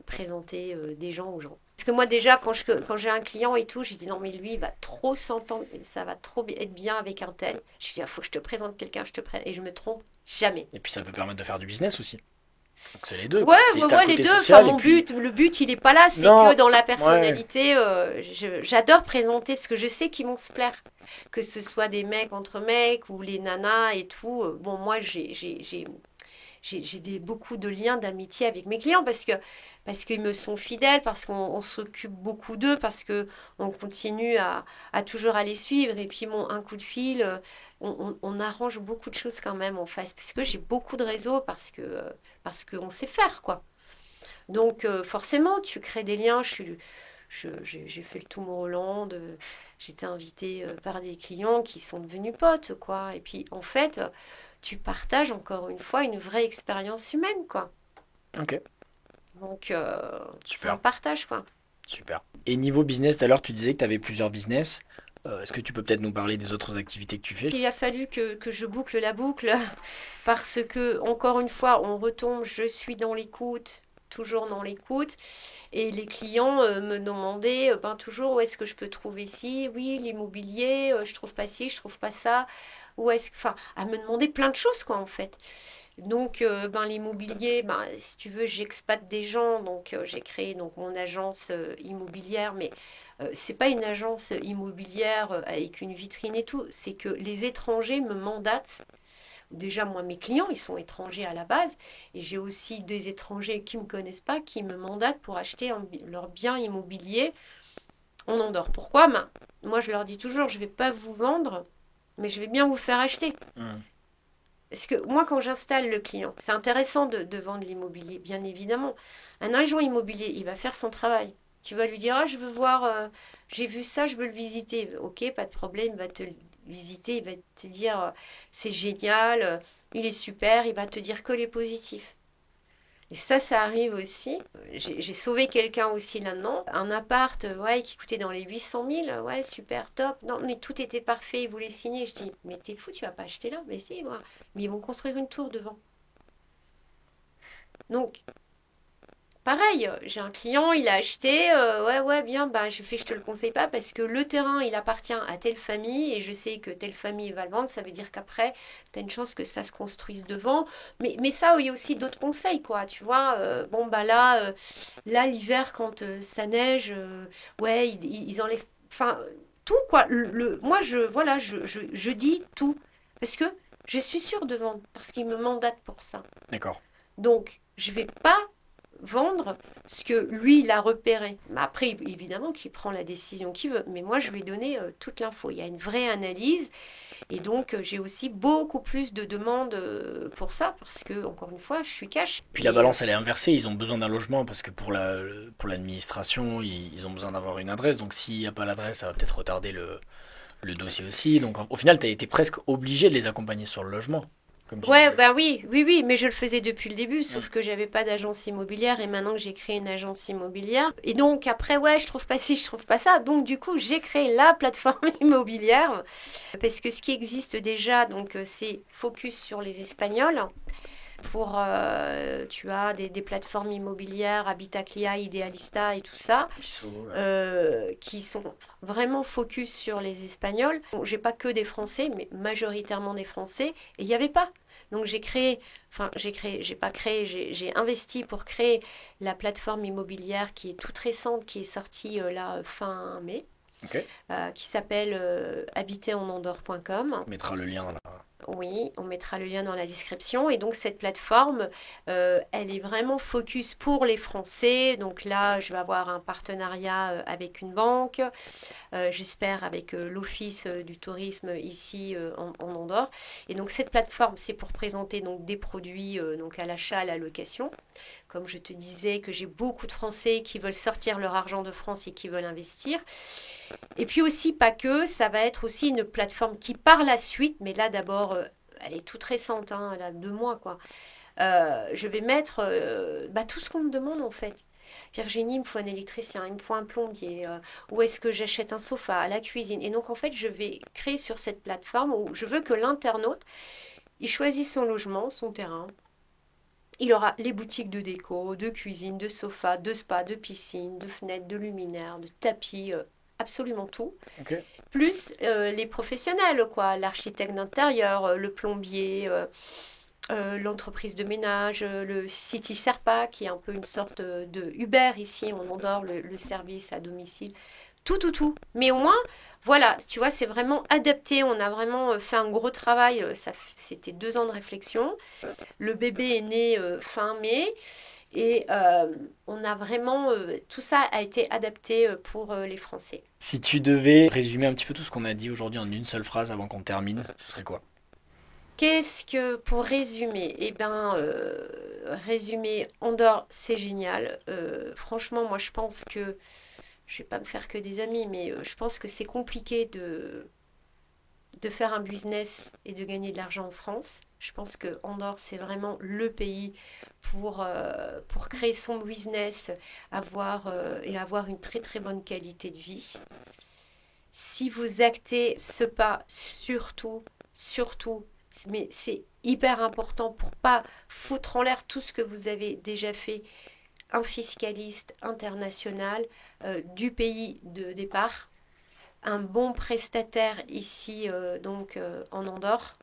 présenter des gens aux gens. Parce que moi déjà, quand j'ai un client et tout, j'ai dit non mais lui, il va trop s'entendre, ça va trop être bien avec un tel. Je dis, il faut que je te présente quelqu'un, je te présente. Et je me trompe jamais. Et puis ça peut permettre de faire du business aussi. Donc c'est les deux, Ouais, quoi. C'est ouais, t'as le ouais, les côté deux. Enfin, social et mon puis. but, le but, il est pas là. C'est que Non, dans la ouais. personnalité, j'adore présenter parce que je sais qu'ils vont se plaire. Que ce soit des mecs entre mecs ou les nanas et tout. Bon, moi, beaucoup de liens d'amitié avec mes clients parce qu'ils me sont fidèles, parce qu'on s'occupe beaucoup d'eux, parce que on continue à toujours à les suivre. Et puis, un coup de fil, on arrange beaucoup de choses quand même en face. Parce que j'ai beaucoup de réseaux, parce qu'on sait faire, quoi. Donc, forcément, tu crées des liens. J'ai fait le tour Hollande. J'étais invitée par des clients qui sont devenus potes, quoi. Et puis, en fait, tu partages encore une fois une vraie expérience humaine, quoi. Ok, Donc, c'est un super, partage, quoi. super. Et niveau business, tout à l'heure, tu disais que tu avais plusieurs business. Est-ce que tu peux peut-être nous parler des autres activités que tu fais? Il a fallu que je boucle la boucle parce que, encore une fois, on retombe, je suis dans l'écoute, toujours dans l'écoute. Et les clients me demandaient ben, toujours où est-ce que je peux trouver ci, oui, l'immobilier, je trouve pas ci, je trouve pas ça. Où est-ce, enfin, à me demander plein de choses, quoi, en fait. Donc, ben, l'immobilier, ben, si tu veux, j'expate des gens. Donc, j'ai créé donc, mon agence immobilière. Mais c'est pas une agence immobilière avec une vitrine et tout. C'est que les étrangers me mandatent. Déjà, moi, mes clients, ils sont étrangers à la base. Et j'ai aussi des étrangers qui ne me connaissent pas, qui me mandatent pour acheter leur bien immobilier en Andorre. Pourquoi? Ben, moi, je leur dis toujours, je ne vais pas vous vendre, mais je vais bien vous faire acheter. Hmm. Parce que moi, quand j'installe le client, c'est intéressant de vendre l'immobilier, bien évidemment. Un agent immobilier, il va faire son travail. Tu vas lui dire, ah, je veux voir, j'ai vu ça, je veux le visiter. Ok, pas de problème, il va te le visiter, il va te dire, c'est génial, il est super, il va te dire que les positifs. Et ça arrive aussi. J'ai sauvé quelqu'un aussi là-dedans. Un appart, ouais, qui coûtait dans les 800 000. Ouais, super, top. Non, mais tout était parfait. Ils voulaient signer. Je dis, mais t'es fou, tu vas pas acheter là. Mais si, moi. Mais ils vont construire une tour devant. Donc, pareil, j'ai un client, il a acheté, ouais, ouais, bien, bah, je te le conseille pas parce que le terrain, il appartient à telle famille et je sais que telle famille va le vendre. Ça veut dire qu'après, tu as une chance que ça se construise devant. Mais ça, il y a aussi d'autres conseils, quoi, tu vois. Bon, bah là l'hiver, quand ça neige, ouais, ils enlèvent, enfin, tout, quoi. Moi, voilà, je dis tout parce que je suis sûre de vendre parce qu'ils me mandatent pour ça. D'accord. Donc, je vais pas vendre ce que lui, il a repéré. Mais après, évidemment qu'il prend la décision qu'il veut. Mais moi, je lui ai donné toute l'info. Il y a une vraie analyse. Et donc, j'ai aussi beaucoup plus de demandes pour ça. Parce que, encore une fois, je suis cash. Puis la balance, elle est inversée. Ils ont besoin d'un logement parce que pour l'administration, ils ont besoin d'avoir une adresse. Donc s'il n'y a pas l'adresse, ça va peut-être retarder le dossier aussi. Donc au final, tu as été presque obligé de les accompagner sur le logement, comme tu Ouais, disais. bah oui, oui, oui, mais je le faisais depuis le début, Hmm. sauf que j'avais pas d'agence immobilière et maintenant que j'ai créé une agence immobilière. Et donc après, ouais, je trouve pas ci, je trouve pas ça. Donc du coup, j'ai créé la plateforme immobilière parce que ce qui existe déjà, donc c'est focus sur les Espagnols. Tu as des plateformes immobilières, Habitaclia, Idealista et tout ça, Ouais. qui sont vraiment focus sur les Espagnols. Bon, j'ai pas que des Français, mais majoritairement des Français, et il n'y avait pas. Donc j'ai pas créé, j'ai investi pour créer la plateforme immobilière qui est toute récente, qui est sortie là fin mai, Ok. qui s'appelle habiterenandorre.com. On mettra le lien dans la. Oui, on mettra le lien dans la description. Et donc cette plateforme, elle est vraiment focus pour les Français. Donc là, je vais avoir un partenariat avec une banque, j'espère avec l'Office du tourisme ici en Andorre. Et donc cette plateforme, c'est pour présenter donc des produits donc à l'achat, à la location. Comme je te disais, que j'ai beaucoup de Français qui veulent sortir leur argent de France et qui veulent investir. Et puis aussi, pas que, ça va être aussi une plateforme qui par la suite, mais là d'abord elle est toute récente, hein, elle a 2 mois, quoi. Je vais mettre tout ce qu'on me demande, en fait. Virginie, il me faut un électricien, il me faut un plombier, où est-ce que j'achète un sofa, à la cuisine. Et donc, en fait, je vais créer sur cette plateforme où je veux que l'internaute, il choisisse son logement, son terrain. Il aura les boutiques de déco, de cuisine, de sofa, de spa, de piscine, de fenêtres, de luminaires, de tapis, absolument tout. Ok. Plus les professionnels, quoi, l'architecte d'intérieur, le plombier, l'entreprise de ménage, le City Serpa, qui est un peu une sorte de Uber ici, on endort le service à domicile. Tout, tout, tout. Mais au moins, voilà, tu vois, c'est vraiment adapté. On a vraiment fait un gros travail. C'était 2 ans de réflexion. Le bébé est né fin mai. Et on a vraiment, tout ça a été adapté pour les Français. Si tu devais résumer un petit peu tout ce qu'on a dit aujourd'hui en une seule phrase avant qu'on termine, ce serait quoi? Qu'est-ce que, pour résumer, résumer Andorre, c'est génial. Franchement, moi, je pense que, je vais pas me faire que des amis, mais je pense que c'est compliqué de faire un business et de gagner de l'argent en France. Je pense que Andorre, c'est vraiment le pays pour créer son business, avoir une très très bonne qualité de vie. Si vous actez ce pas, surtout, surtout, mais c'est hyper important pour pas foutre en l'air tout ce que vous avez déjà fait, un fiscaliste international du pays de départ, un bon prestataire ici en Andorre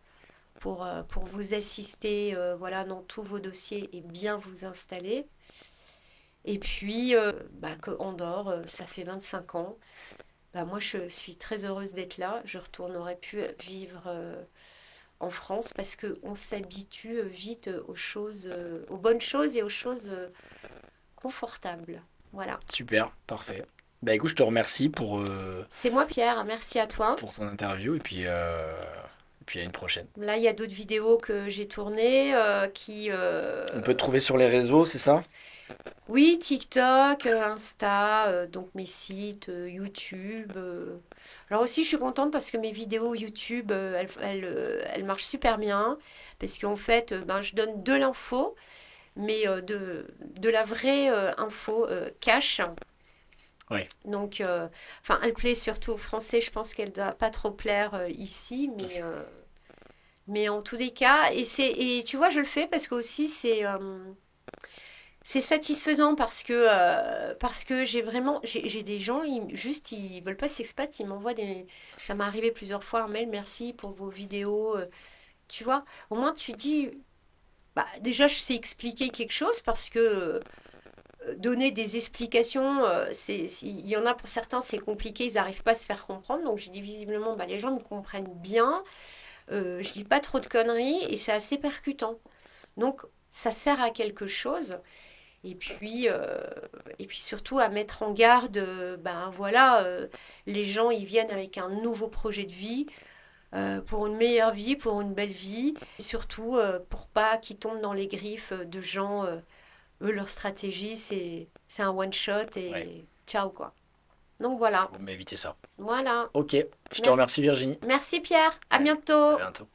pour vous assister voilà, dans tous vos dossiers et bien vous installer. Et puis, que Andorre, ça fait 25 ans. Moi, je suis très heureuse d'être là. Je retournerai plus vivre en France parce qu'on s'habitue vite aux choses, aux bonnes choses et aux choses confortables. Voilà. Super, parfait. Bah écoute, je te remercie C'est moi, Pierre. Merci à toi. pour ton interview et puis à une prochaine. Là, il y a d'autres vidéos que j'ai tournées On peut te trouver sur les réseaux, c'est ça? Oui, TikTok, Insta, donc mes sites, YouTube. Alors aussi, je suis contente parce que mes vidéos YouTube, elles marchent super bien. Parce qu'en fait, je donne de l'info, mais de la vraie info cash. Oui. Donc, elle plaît surtout aux Français. Je pense qu'elle doit pas trop plaire ici, mais en tous les cas, et tu vois, je le fais parce que aussi c'est satisfaisant parce que j'ai des gens ils veulent pas s'expat, ils m'envoient des ça m'est arrivé plusieurs fois un mail, merci pour vos vidéos, tu vois, au moins tu dis déjà je sais expliquer quelque chose parce que donner des explications il y en a pour certains c'est compliqué, ils n'arrivent pas à se faire comprendre, donc j'ai dit visiblement les gens me comprennent bien, je dis pas trop de conneries et c'est assez percutant, donc ça sert à quelque chose. Et puis surtout à mettre en garde, voilà, les gens ils viennent avec un nouveau projet de vie, pour une meilleure vie, pour une belle vie, et surtout pour pas qu'ils tombent dans les griffes de gens, eux leur stratégie c'est un one shot Ouais, et ciao quoi. Donc voilà, on va éviter ça. voilà. Ok, je te Merci, remercie Virginie. merci Pierre, à Allez, à bientôt. bientôt.